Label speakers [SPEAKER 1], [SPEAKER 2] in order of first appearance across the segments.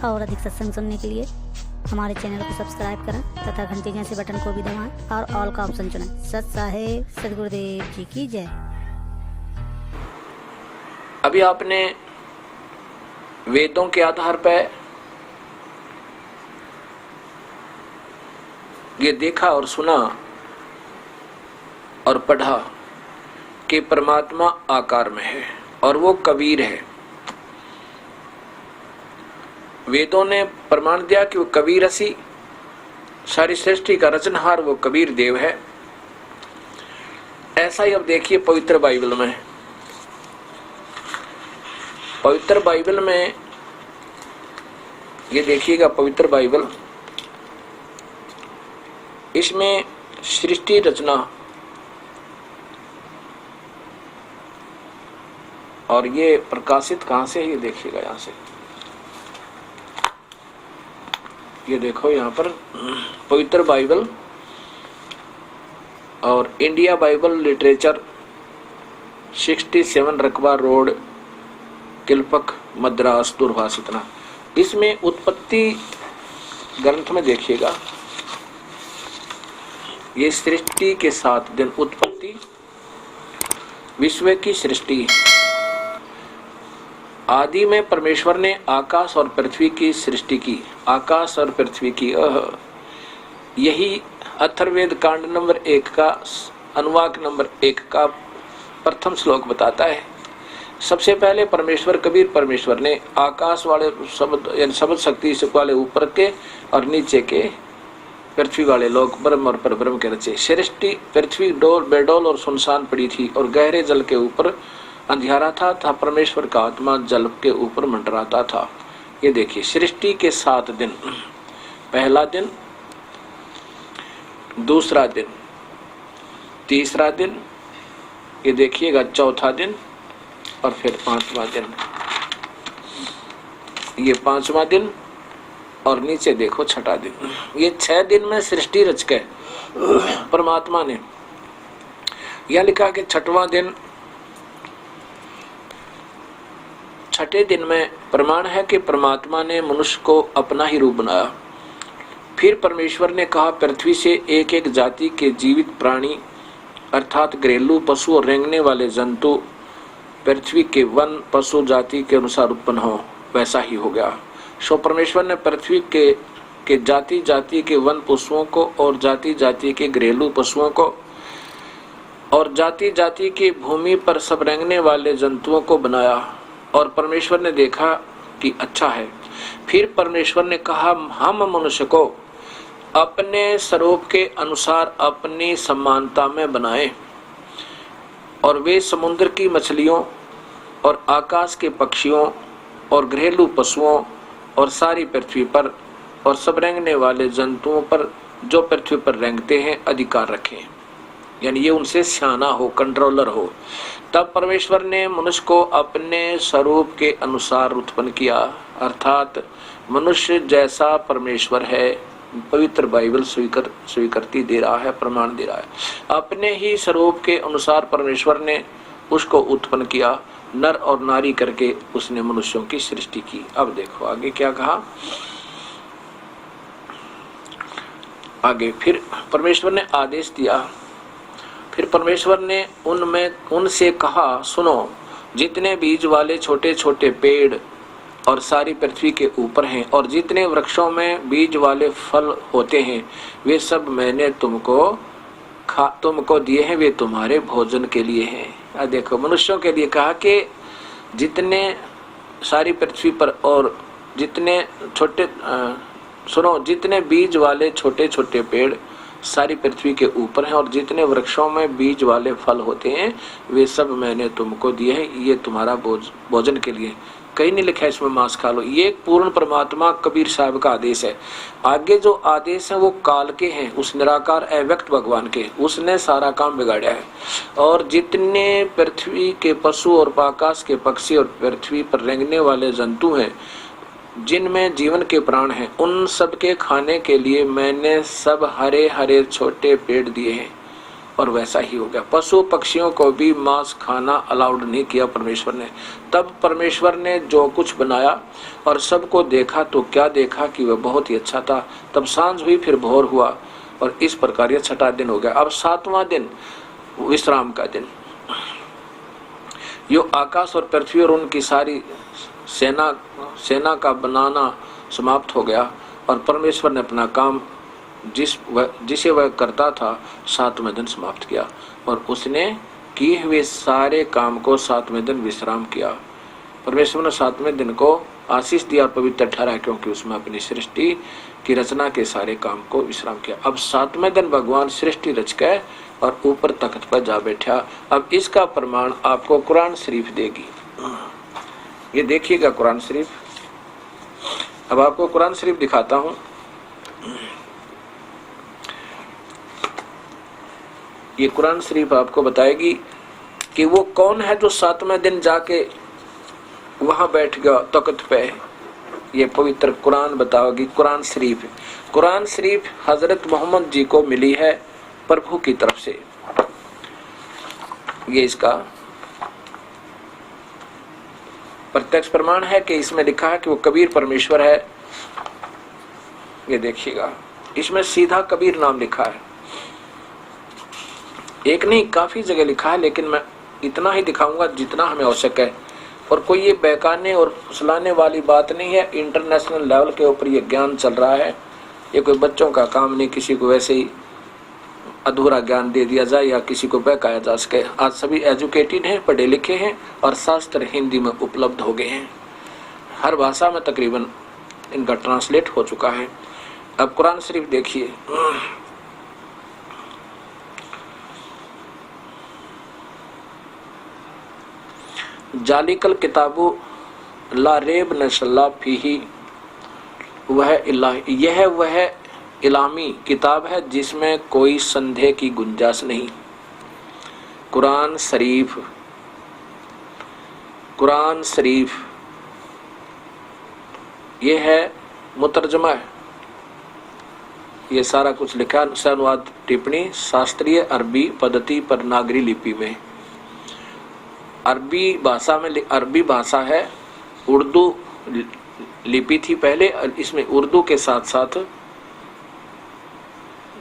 [SPEAKER 1] और अधिक सत्संग सुनने के लिए हमारे चैनल को सब्सक्राइब करें तथा घंटी जैसे बटन को भी दबाएं और ऑल का ऑप्शन चुनें। सत साहेब सदगुरुदेव जी की जय।
[SPEAKER 2] अभी आपने वेदों के आधार पर ये देखा और सुना और पढ़ा कि परमात्मा आकार में है और वो कबीर है। वेदों ने प्रमाण दिया कि वो कबीर असी, सारी सृष्टि का रचनहार वो कबीर देव है। ऐसा ही अब देखिए पवित्र बाइबल में, पवित्र बाइबल में ये देखिएगा, पवित्र बाइबल इसमें सृष्टि रचना और ये प्रकाशित कहां से है, ये देखिएगा यहां से, ये देखो यहां पर पवित्र बाइबल और इंडिया बाइबल लिटरेचर 67 रकबा रोड, किलपक, मद्रास, दूरभाष इतना। इसमें उत्पत्ति ग्रंथ में देखिएगा, ये सृष्टि के 7 दिन, उत्पत्ति, विश्व की सृष्टि। आदि में परमेश्वर ने आकाश और पृथ्वी की सृष्टि की, आकाश और पृथ्वी की। यही अथर्ववेद कांड नंबर 1 का अनुवाक नंबर 1 का प्रथम श्लोक बताता है। सबसे पहले परमेश्वर कबीर परमेश्वर ने आकाश वाले शब्द यानी शब्द शक्ति वाले ऊपर के और नीचे के पृथ्वी वाले लोग ब्रह्म और परब्रह्म के रचे। सृष्टि पृथ्वी डोल बेडोल और सुनसान पड़ी थी और गहरे जल के ऊपर अंधियारा था परमेश्वर का आत्मा जल के ऊपर मंडराता था। ये देखिए सृष्टि के 7 दिन, पहला दिन, दूसरा दिन, तीसरा दिन, ये देखिएगा चौथा दिन और फिर 5वां दिन, ये 5वां दिन और नीचे देखो 6ठा दिन। ये 6 दिन में सृष्टि रच के परमात्मा ने, यह लिखा कि 6वां दिन, 6ठे दिन में प्रमाण है कि परमात्मा ने मनुष्य को अपना ही रूप बनाया। फिर परमेश्वर ने कहा, पृथ्वी से एक एक जाति के जीवित प्राणी अर्थात घरेलू पशु और रेंगने वाले जंतु पृथ्वी के वन पशु जाति के अनुसार उत्पन्न हो। वैसा ही हो गया। सो परमेश्वर ने पृथ्वी के जाति जाति के वन पशुओं को और जाति जाति के घरेलू पशुओं को और जाति जाति की भूमि पर सब रेंगने वाले जंतुओं को बनाया और परमेश्वर ने देखा कि अच्छा है। फिर परमेश्वर ने कहा, हम मनुष्य को अपने स्वरूप के अनुसार अपनी समानता में बनाए और वे समुद्र की मछलियों और आकाश के पक्षियों और घरेलू पशुओं और सारी पृथ्वी पर और सब रेंगने वाले जंतुओं पर जो पृथ्वी पर रेंगते हैं अधिकार रखें, यानी ये उनसे स्याना हो, कंट्रोलर हो। तब परमेश्वर ने मनुष्य को अपने स्वरूप के अनुसार उत्पन्न किया, अर्थात मनुष्य जैसा परमेश्वर है। पवित्र बाइबल स्वीकृति दे रहा है, प्रमाण दे रहा है। अपने ही स्वरूप के अनुसार परमेश्वर ने उसको उत्पन्न किया, नर और नारी करके उसने मनुष्यों की सृष्टि की। अब देखो आगे क्या कहा, आगे फिर परमेश्वर ने आदेश दिया। फिर परमेश्वर ने उनसे कहा, सुनो, जितने बीज वाले छोटे छोटे पेड़ और सारी पृथ्वी के ऊपर हैं और जितने वृक्षों में बीज वाले फल होते हैं वे सब मैंने तुमको दिए हैं, वे तुम्हारे भोजन के लिए हैं। देखो मनुष्यों के लिए कहा कि जितने सारी पृथ्वी पर और जितने जितने बीज वाले छोटे छोटे पेड़ सारी पृथ्वी के ऊपर हैं और जितने वृक्षों में बीज वाले फल होते हैं वे सब मैंने तुमको दिए हैं, ये तुम्हारा भोजन के लिए। कहीं नहीं लिखा है इसमें मांस खा लो। ये पूर्ण परमात्मा कबीर साहब का आदेश है। आगे जो आदेश है वो काल के हैं, उस निराकार अव्यक्त भगवान के, उसने सारा काम बिगाड़ा है। और जितने पृथ्वी के पशु और आकाश के पक्षी और पृथ्वी पर रेंगने वाले जंतु हैं जिनमें जीवन के प्राण हैं, उन सब के खाने के लिए मैंने सब हरे हरे छोटे पेड़ दिए हैं और वैसा ही हो गया। पशु पक्षियों को भी मांस खाना अलाउड नहीं किया परमेश्वर ने। तब परमेश्वर ने जो कुछ बनाया और सबको देखा तो क्या देखा कि वह बहुत ही अच्छा था। तब सांझ हुई, फिर भोर हुआ और इस प्रकार यह 6वां दिन हो गया। अब 7वां दिन विश्राम का दिन, यो आकाश और पृथ्वी और उनकी सारी सेना का बनाना समाप्त हो गया और परमेश्वर ने अपना काम जिसे वह करता था 7वें दिन समाप्त किया और उसने किए हुए सारे काम को 7वें दिन विश्राम किया। परमेश्वर ने 7वें दिन को आशीष दिया और पवित्र ठहराया, क्योंकि उसमें अपनी सृष्टि की रचना के सारे काम को विश्राम किया। अब 7वें दिन भगवान सृष्टि रच के और ऊपर तख्त पर जा बैठा। अब इसका प्रमाण आपको कुरान शरीफ देगी। ये देखिएगा कुरान शरीफ। अब आपको कुरान शरीफ दिखाता हूं। ये कुरान शरीफ आपको बताएगी कि वो कौन है जो 7वें दिन जाके वहां बैठ गया तख्त पे। ये पवित्र कुरान बताओगी। कुरान शरीफ हजरत मोहम्मद जी को मिली है प्रभु की तरफ से। ये इसका प्रत्यक्ष प्रमाण है कि इसमें लिखा है कि वो कबीर परमेश्वर है। ये देखिएगा, इसमें सीधा कबीर नाम लिखा है। एक नहीं, काफी जगह लिखा है, लेकिन मैं इतना ही दिखाऊंगा जितना हमें आवश्यक है। और कोई ये बहकाने और फुसलाने वाली बात नहीं है। इंटरनेशनल लेवल के ऊपर ये ज्ञान चल रहा है। ये कोई बच्चों का काम नहीं, किसी को वैसे ही अधूरा ज्ञान दे दिया जाए या किसी को बहकाया जा सके। आज सभी एजुकेटेड हैं, पढ़े लिखे हैं और शास्त्र हिंदी में उपलब्ध हो गए हैं। हर भाषा में तकरीबन इनका ट्रांसलेट हो चुका है। अब कुरान शरीफ देखिए। जालिकल किताबु ला रेब नशल्ला फीही यह वह इलामी किताब है जिसमें कोई संदेह की गुंजाइश नहीं। कुरान शरीफ ये है मुतरजमा है। ये सारा कुछ लिखा, अनुवाद टिप्पणी शास्त्रीय अरबी पद्धति पर नागरी लिपि में। अरबी भाषा है, उर्दू लिपि थी पहले, इसमें उर्दू के साथ साथ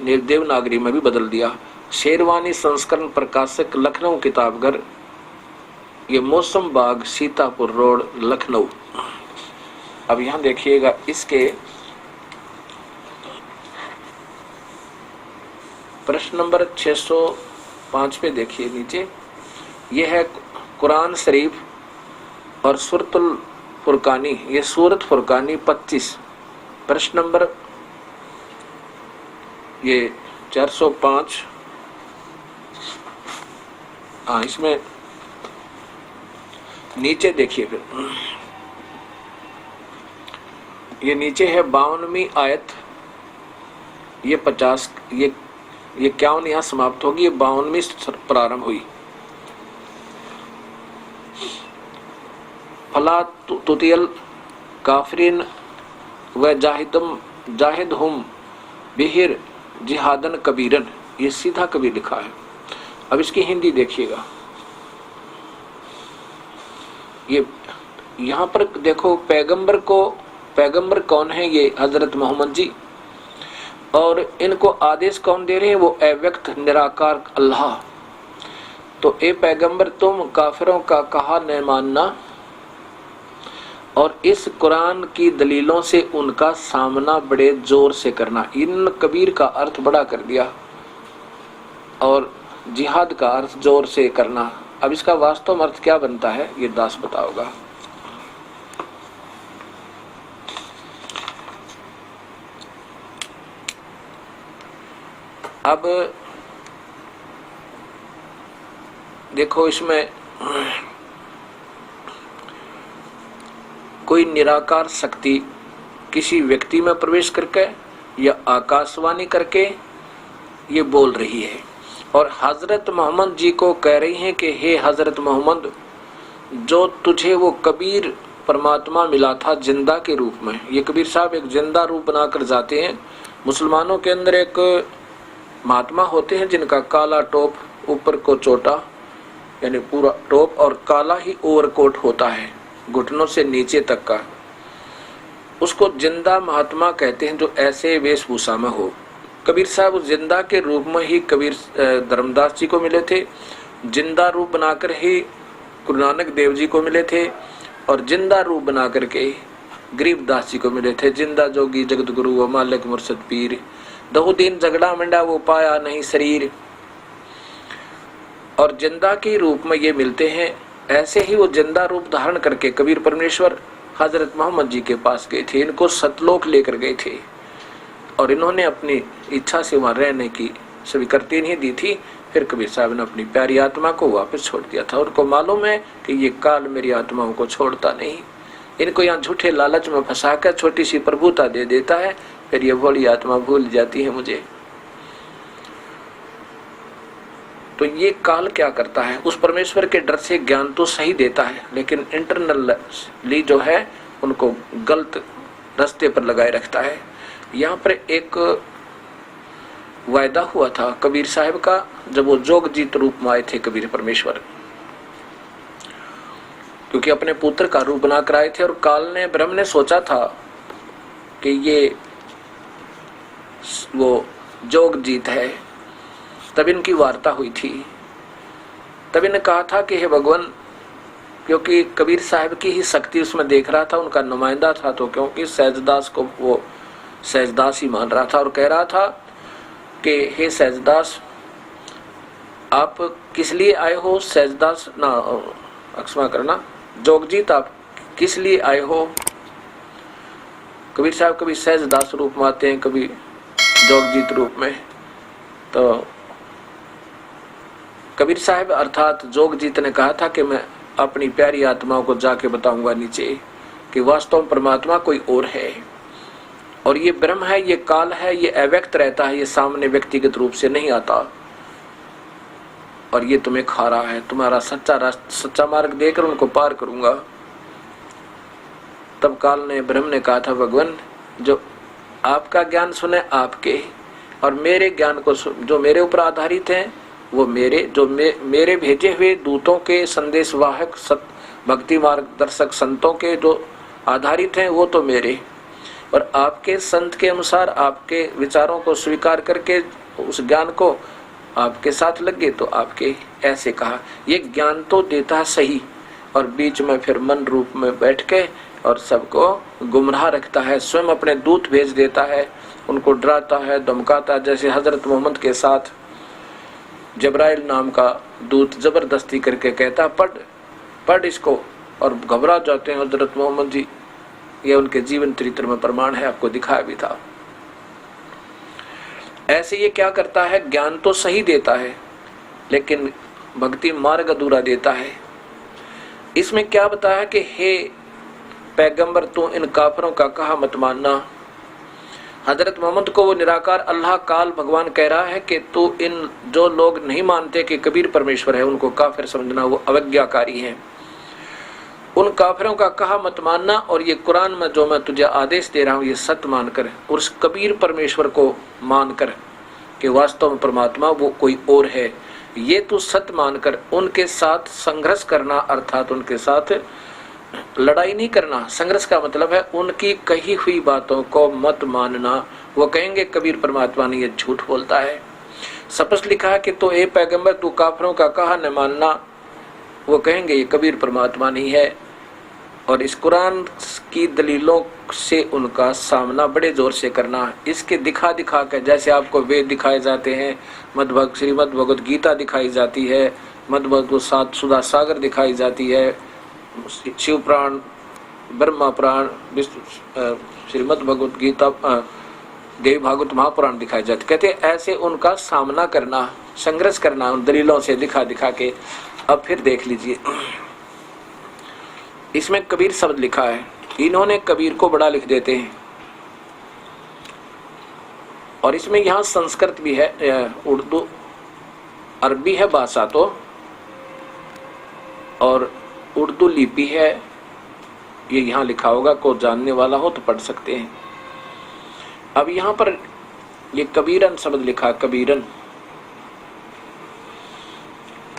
[SPEAKER 2] देवनागरी में भी बदल दिया। शेरवानी संस्करण प्रकाशक लखनऊ किताबघर, ये मौसम बाग सीतापुर रोड लखनऊ। अब यहां देखिएगा, इसके प्रश्न नंबर 605 पे देखिए नीचे। यह है कुरान शरीफ और सूरतुल फुरकानी। ये सूरत फुरकानी 25 प्रश्न नंबर ये 405। हाँ, इसमें नीचे देखिए। फिर ये नीचे है 52वीं आयत। ये 50 ये 51 यहाँ समाप्त होगी। ये 52वीं प्रारंभ हुई। फला तुतियल काफिरिन व जाहिदहुम बिहिर जिहादन कबीरन। ये सीधा कबीर लिखा है। अब इसकी हिंदी देखिएगा। ये यहाँ पर देखो, पैगंबर कौन है? ये हजरत मोहम्मद जी। और इनको आदेश कौन दे रहे हैं? वो अव्यक्त निराकार अल्लाह। तो ए पैगंबर, तुम काफिरों का कहा न मानना और इस कुरान की दलीलों से उनका सामना बड़े जोर से करना। इन कबीर का अर्थ बड़ा कर दिया और जिहाद का अर्थ जोर से करना। अब इसका वास्तव अर्थ क्या बनता है ये दास बताओगा। अब देखो, इसमें कोई निराकार शक्ति किसी व्यक्ति में प्रवेश करके या आकाशवाणी करके ये बोल रही है और हजरत मोहम्मद जी को कह रही हैं कि हे हजरत मोहम्मद, जो तुझे वो कबीर परमात्मा मिला था जिंदा के रूप में। ये कबीर साहब एक जिंदा रूप बनाकर जाते हैं। मुसलमानों के अंदर एक महात्मा होते हैं जिनका काला टोप ऊपर को चोटा यानी पूरा टोप और काला ही ओवरकोट होता है घुटनों से नीचे तक का, उसको जिंदा महात्मा कहते हैं जो ऐसे वेशभूषा में हो। कबीर साहब उस जिंदा के रूप में ही कबीर धर्मदास जी को मिले थे, जिंदा रूप बनाकर ही गुरु नानक देव जी को मिले थे और जिंदा रूप बना करके गरीबदास जी को मिले थे। जिंदा जोगी जगत गुरु वो मालिक मुर्शद पीर, दो दिन झगड़ा मंडा वो पाया नहीं शरीर। और जिंदा के रूप में ये मिलते हैं। ऐसे ही वो जिंदा रूप धारण करके कबीर परमेश्वर हजरत मोहम्मद जी के पास गए थे, इनको सतलोक लेकर गए थे और इन्होंने अपनी इच्छा से वहां रहने की स्वीकृति नहीं दी थी। फिर कबीर साहब ने अपनी प्यारी आत्मा को वापस छोड़ दिया था। उनको मालूम है कि ये काल मेरी आत्माओं को छोड़ता नहीं, इनको यहाँ झूठे लालच में फंसाकर छोटी सी प्रभुता दे देता है, फिर ये बड़ी आत्मा भूल जाती है मुझे। तो ये काल क्या करता है, उस परमेश्वर के डर से ज्ञान तो सही देता है लेकिन इंटरनली जो है उनको गलत रास्ते पर लगाए रखता है। यहाँ पर एक वायदा हुआ था कबीर साहब का जब वो जोगजीत रूप में आए थे कबीर परमेश्वर, क्योंकि अपने पुत्र का रूप बनाकर आए थे और काल ने ब्रह्म ने सोचा था कि ये वो जोगजीत है। तब इनकी वार्ता हुई थी, तब इन्हें कहा था कि हे भगवान, क्योंकि कबीर साहब की ही शक्ति उसमें देख रहा था, उनका नुमाइंदा था, तो क्योंकि सहजदास को वो सहजदास ही मान रहा था और कह रहा था कि हे सहजदास आप किस लिए आए हो। सहजदास ना अक्षमा करना, जोगजीत आप किस लिए आए हो। कबीर साहब कभी सहजदास रूप में आते हैं, कभी जोगजीत रूप में। तो कबीर साहब अर्थात जोगजीत ने कहा था कि मैं अपनी प्यारी आत्माओं को जाके बताऊंगा नीचे कि वास्तव में परमात्मा कोई और है और ये ब्रह्म है, ये काल है, ये अव्यक्त रहता है, ये सामने व्यक्तिगत रूप से नहीं आता और ये तुम्हें खा रहा है। तुम्हारा सच्चा मार्ग देकर उनको पार करूंगा। तब काल ने ब्रह्म ने कहा था भगवान, जो आपका ज्ञान सुने आपके और मेरे ज्ञान को जो मेरे ऊपर आधारित हैं वो मेरे, जो मेरे भेजे हुए दूतों के संदेशवाहक भक्ति मार्गदर्शक संतों के जो आधारित हैं वो तो मेरे, और आपके संत के अनुसार आपके विचारों को स्वीकार करके उस ज्ञान को आपके साथ लगे तो आपके। ऐसे कहा, ये ज्ञान तो देता सही और बीच में फिर मन रूप में बैठ के और सबको गुमराह रखता है, स्वयं अपने दूत भेज देता है, उनको डराता है, धमकाता है। जैसे हजरत मोहम्मद के साथ जबराइल नाम का दूत जबरदस्ती करके कहता पढ़ इसको, और घबरा जाते हैं हजरत मोहम्मद जी। ये उनके जीवन चरित्र में प्रमाण है, आपको दिखाया भी था। ऐसे ये क्या करता है, ज्ञान तो सही देता है लेकिन भक्ति मार्ग अधूरा देता है। इसमें क्या बताया कि हे पैगंबर, तू इन काफरों का कहा मत मानना। हजरत मोहम्मद को वो निराकार अल्लाह काल भगवान कह रहा है कि तू इन जो लोग नहीं मानते कि कबीर परमेश्वर है उनको काफिर समझना, वो अवज्ञाकारी हैं। उन काफिरों का कहा मत मानना और ये कुरान में जो मैं तुझे आदेश दे रहा हूँ ये सत्य मानकर और उस कबीर परमेश्वर को मानकर कि वास्तव में परमात्मा वो कोई और है, ये तू सत्य मानकर उनके साथ संघर्ष करना, अर्थात उनके साथ लड़ाई नहीं करना। संघर्ष का मतलब है उनकी कही हुई बातों को मत मानना। वो कहेंगे कबीर परमात्मा ने ये झूठ बोलता है। स्पष्ट लिखा है कि तो ए पैगंबर तू काफिरों का कहा न मानना, वो कहेंगे ये कबीर परमात्मा नहीं है। और इस कुरान की दलीलों से उनका सामना बड़े जोर से करना, इसके दिखा दिखा कर, जैसे आपको वेद दिखाए जाते हैं, श्रीमद् भगवद गीता दिखाई जाती है, मद्भगवत सात सुधा सागर दिखाई जाती है, शिव पुराण, ब्रह्मा पुराण, श्रीमद् भगवद गीता, देवी भागवत महापुराण दिखाई जाती। कहते ऐसे उनका सामना करना, संघर्ष करना उन दलीलों से दिखा दिखा के। अब फिर देख लीजिए, इसमें कबीर शब्द लिखा है, इन्होंने कबीर को बड़ा लिख देते हैं। और इसमें यहाँ संस्कृत भी है, उर्दू अरबी है भाषा तो, और उर्दू लिपि है। ये यहाँ लिखा होगा, को जानने वाला हो तो पढ़ सकते हैं। अब यहाँ पर ये कबीरन शब्द लिखा, कबीरन,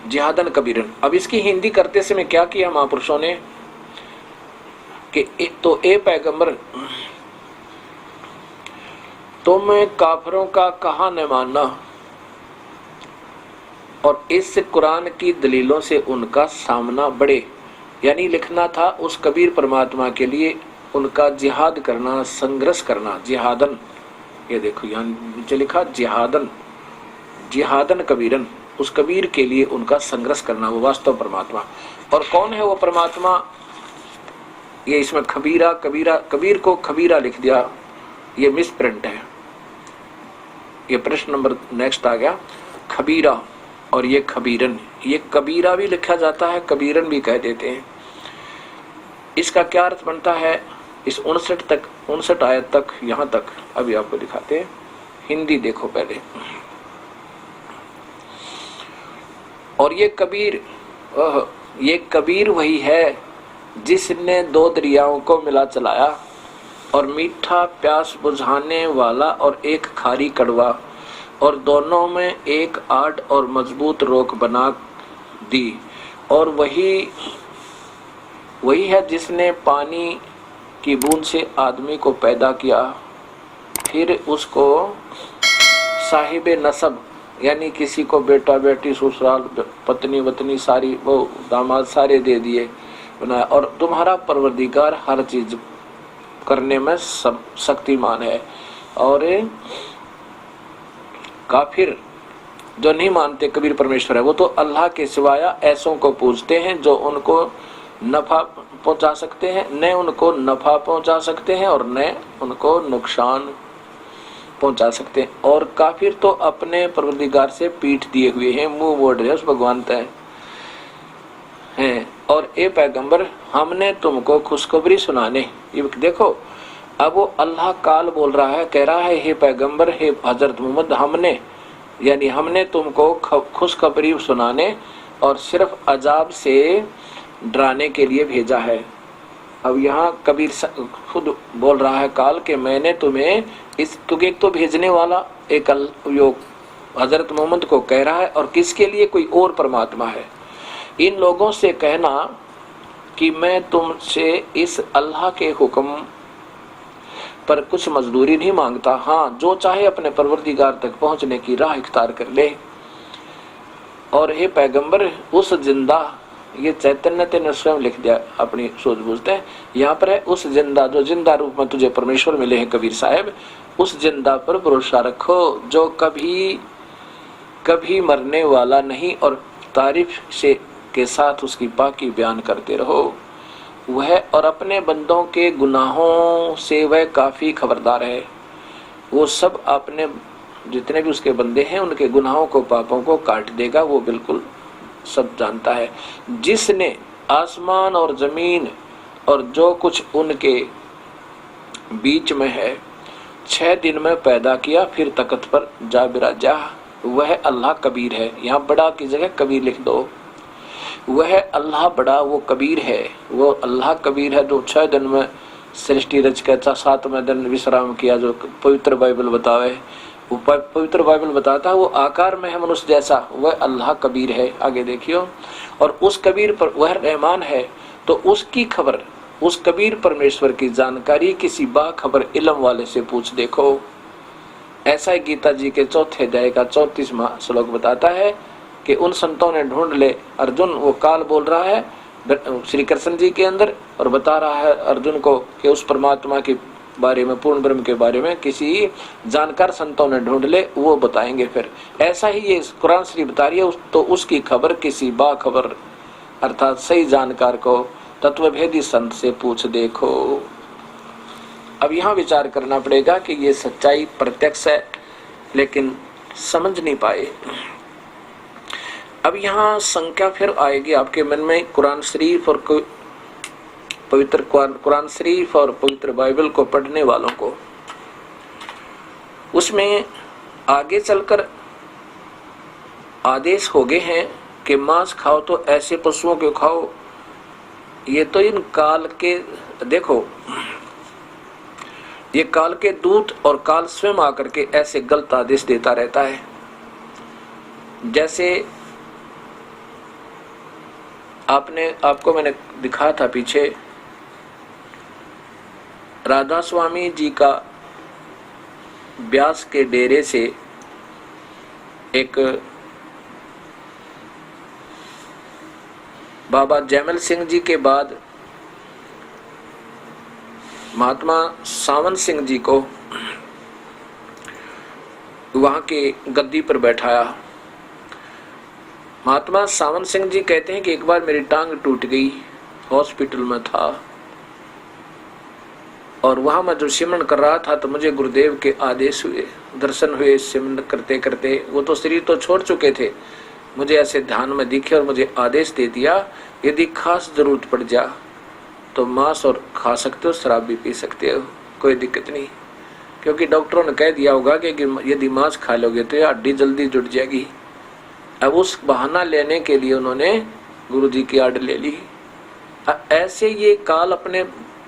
[SPEAKER 2] जिहादन कबीरन। अब इसकी हिंदी करते समय क्या किया महापुरुषों ने कि ए पैगंबर, तुम काफिरों का कहा न मानना और इस कुरान की दलीलों से उनका सामना बढ़े। यानी लिखना था उस कबीर परमात्मा के लिए उनका जिहाद करना, संघर्ष करना, जिहादन। ये देखो यहाँ नीचे लिखा जिहादन, जिहादन कबीरन, उस कबीर के लिए उनका संघर्ष करना, वो वास्तव परमात्मा। और कौन है वो परमात्मा? ये इसमें खबीरा, कबीरा, कबीर को खबीरा लिख दिया, ये मिस प्रिंट है। ये प्रश्न नंबर नेक्स्ट आ गया, खबीरा और ये खबीरन। ये कबीरा भी लिखा जाता है, कबीरन भी कह देते हैं। इसका क्या अर्थ बनता है? इस 59 आयत तक, यहां तक अभी आपको दिखाते हैं। हिंदी देखो पहले। और ये कबीर वही है जिसने 2 दरियाओं को मिला चलाया और मीठा प्यास बुझाने वाला और एक खारी कड़वा, और दोनों में एक आड़ और मजबूत रोक बना दी। और वही है जिसने पानी की बूंद से आदमी को पैदा किया, फिर उसको साहिब नसब यानी किसी को बेटा बेटी ससुराल पत्नी वतनी सारी वो दामाद सारे दे दिए बनाया। और तुम्हारा परवरदिगार हर चीज करने में शक्तिमान है। और काफिर जो नहीं मानते कबीर परमेश्वर है, वो तो अल्लाह के सिवाया ऐसों को पूजते हैं जो उनको नफा पहुंचा सकते हैं, न उनको नफा पहुंचा सकते हैं और न उनको नुकसान पहुंचा सकते हैं। और काफिर तो अपने परवरदिगार से पीठ दिए हुए हैं, मुंह मोड़ रहे उस भगवान तय हैं। और ए पैगंबर, हमने तुमको खुशखबरी सुनाने, ये देखो अब वो अल्लाह काल बोल रहा है, कह रहा है हे पैगंबर, हे हजरत मोहम्मद, हमने तुमको खुशखबरी सुनाने और सिर्फ अजाब से डराने के लिए भेजा है। अब यहाँ कबीर खुद बोल रहा है काल के मैंने तुम्हें क्योंकि एक तो भेजने वाला एक योग हजरत मोहम्मद को कह रहा है, और किसके लिए? कोई और परमात्मा है। इन लोगों से कहना कि मैं तुमसे इस अल्लाह के हुक्म पर कुछ मजदूरी नहीं मांगता, हाँ जो चाहे अपने परवरदिगार तक पहुंचने की राह इख्तियार कर ले। और हे पैगंबर, उस जिंदा, ये चैतन्य ने स्वयं लिख दिया अपनी सूझबूझते हैं, यहाँ पर है उस जिंदा, जो जिंदा रूप में तुझे परमेश्वर मिले हैं कबीर साहब, उस जिंदा पर भरोसा रखो जो कभी मरने वाला नहीं, और तारीफ से के साथ उसकी पाकी बयान करते रहो। वह और अपने बंदों के गुनाहों से वह काफ़ी खबरदार है। वो सब अपने जितने भी उसके बंदे हैं उनके गुनाहों को, पापों को काट देगा, वो बिल्कुल सब जानता है। जिसने आसमान और जमीन और जो कुछ उनके बीच में है 6 दिन में पैदा किया, फिर तख्त पर जा बिराजा, वह अल्लाह कबीर है। यहाँ बड़ा की जगह कबीर लिख दो। वह अल्लाह बड़ा, वो कबीर है, वो अल्लाह कबीर है जो 6 दिन में सृष्टि रच के 7वें दिन विश्राम किया, जो पवित्र बाइबल बतावे। वो पवित्र बाइबल बताता है वो आकार में है मनुष्य जैसा, वह अल्लाह कबीर है। आगे देखियो, और उस कबीर पर वह रहमान है, तो उसकी खबर, उस कबीर परमेश्वर की जानकारी किसी बाखबर इल्म वाले से पूछ देखो। ऐसा ही गीता जी के 4th अध्याय का 34वां श्लोक बताता है कि उन संतों ने ढूंढ ले। अर्जुन, वो काल बोल रहा है श्री कृष्ण जी के अंदर और बता रहा है अर्जुन को कि उस परमात्मा के बारे में, पूर्ण ब्रह्म के बारे में किसी जानकार संतों ने ढूंढ ले, वो बताएंगे। फिर ऐसा ही ये कुरान शरीफ बता रही है, तो उसकी खबर किसी बाखबर अर्थात सही जानकार को, तत्वभेदी संत से पूछ देखो। अब यहाँ विचार करना पड़ेगा कि ये सच्चाई प्रत्यक्ष है लेकिन समझ नहीं पाए। अब यहाँ संख्या फिर आएगी आपके मन में, कुरान शरीफ और पवित्र कुरान शरीफ और पवित्र बाइबल को पढ़ने वालों को। उसमें आगे चलकर आदेश हो गए हैं कि मांस खाओ तो ऐसे पशुओं के खाओ। ये तो इन काल के देखो, ये काल के दूत और काल स्वयं आकर के ऐसे गलत आदेश देता रहता है। जैसे आपको मैंने दिखाया था पीछे, राधा स्वामी जी का ब्यास के डेरे से एक बाबा जैमल सिंह जी के बाद महात्मा सावन सिंह जी को वहां की गद्दी पर बैठाया। महात्मा सावन सिंह जी कहते हैं कि एक बार मेरी टांग टूट गई, हॉस्पिटल में था और वहां मैं जो सिमरन कर रहा था तो मुझे गुरुदेव के आदेश हुए, दर्शन हुए। सिमरन करते करते वो तो शरीर तो छोड़ चुके थे, मुझे ऐसे ध्यान में दिखे और मुझे आदेश दे दिया, यदि खास जरूरत पड़ जा तो मांस और खा सकते हो, शराब भी पी सकते हो, कोई दिक्कत नहीं। क्योंकि डॉक्टरों ने कह दिया होगा कि यदि मांस खा लोगे तो हड्डी जल्दी जुट जाएगी। अब उस बहाना लेने के लिए उन्होंने गुरु जी की आड़ ले ली। ऐसे ये काल अपने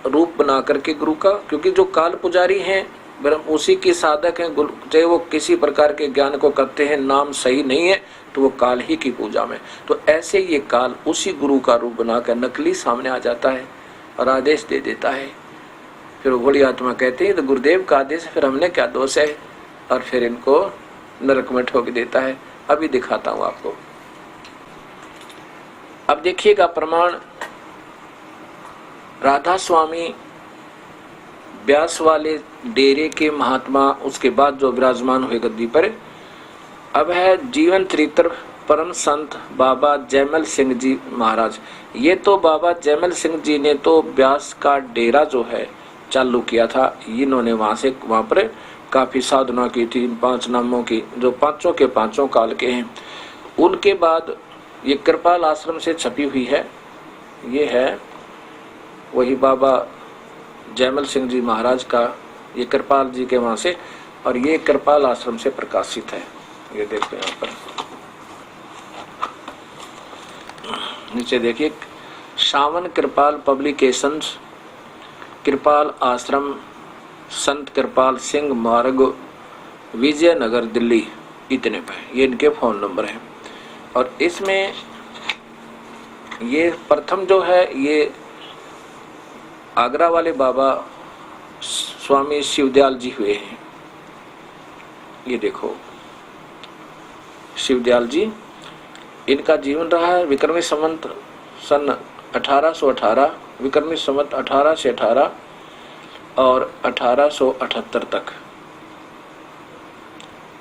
[SPEAKER 2] रूप बना करके गुरु का, क्योंकि जो काल पुजारी हैं ब्रह्म उसी के साधक हैं, चाहे वो किसी प्रकार के ज्ञान को करते हैं, नाम सही नहीं है तो वो काल ही की पूजा में। तो ऐसे ये काल उसी गुरु का रूप बनाकर नकली सामने आ जाता है और आदेश दे देता है। फिर वो बड़ी आत्मा कहते हैं तो गुरुदेव का आदेश, फिर हमने क्या दोष है, और फिर इनको नरक में ठोक देता है। अभी दिखाता हूं आपको। अब देखिएगा प्रमाण, राधा स्वामी ब्यास वाले डेरे के महात्मा, उसके बाद जो विराजमान हुए गद्दी पर, अब है जीवन चरित्र परम संत बाबा जैमल सिंह जी महाराज। ये तो बाबा जैमल सिंह जी ने तो ब्यास का डेरा जो है चालू किया था। इन्होंने वहां पर काफी साधना की थी, 5 नामों की, जो पांचों के पांचों काल के हैं। उनके बाद ये कृपाल आश्रम से छपी हुई है, ये है वही बाबा जैमल सिंह जी महाराज का, ये कृपाल जी के वहां से, और ये कृपाल आश्रम से प्रकाशित है। ये देखो यहाँ पर नीचे देखिए, सावन कृपाल पब्लिकेशंस, कृपाल आश्रम, संत कृपाल सिंह मार्ग, विजयनगर, दिल्ली, इतने पे ये इनके फोन नंबर हैं। और इसमें ये प्रथम जो है ये आगरा वाले बाबा स्वामी शिवदयाल जी हुए हैं। ये देखो शिवदयाल जी, इनका जीवन रहा है विक्रमी संवत सन 1818, विक्रमी संवत 18 से 18 और 1878 तक।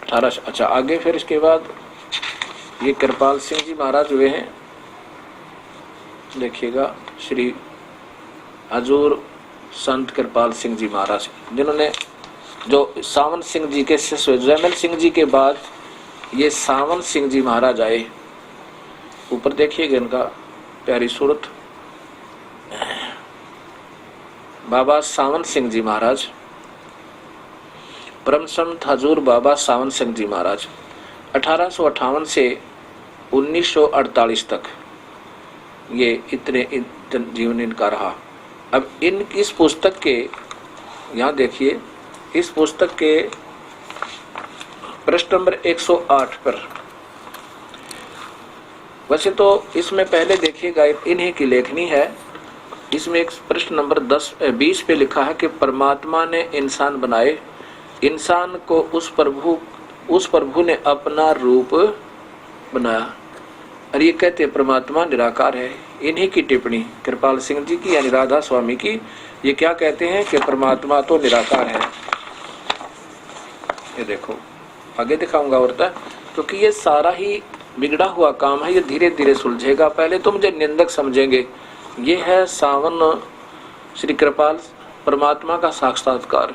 [SPEAKER 2] 18, अच्छा आगे फिर इसके बाद ये कृपाल सिंह जी महाराज हुए हैं। देखिएगा श्री हजूर संत कृपाल सिंह जी महाराज, जिन्होंने जो सावन सिंह जी के शिष्य, जैमल सिंह जी के बाद ये सावन सिंह जी महाराज आए। ऊपर देखिएगा इनका प्यारी सूरत, बाबा सावन सिंह जी महाराज, परम संत हजूर बाबा सावन सिंह जी महाराज। 1858 से 1948 तक ये इतने जीवन इनका रहा। अब इस पुस्तक के यहाँ देखिए, इस पुस्तक के पृष्ठ नंबर 108 पर, वैसे तो इसमें पहले देखिएगा इन्हीं की लेखनी है। इसमें एक प्रश्न नंबर 20 पे लिखा है कि परमात्मा ने इंसान बनाए, इंसान को उस प्रभु ने अपना रूप बनाया। और ये कहते परमात्मा निराकार है। इन्हीं की टिप्पणी कृपाल सिंह जी की, यानी राधा स्वामी की, ये क्या कहते हैं कि परमात्मा तो निराकार है। ये देखो आगे दिखाऊंगा और तक, क्योंकि ये सारा ही बिगड़ा हुआ काम है, ये धीरे धीरे सुलझेगा। पहले तो मुझे निंदक समझेंगे। ये है सावन श्री कृपाल परमात्मा का साक्षात्कार।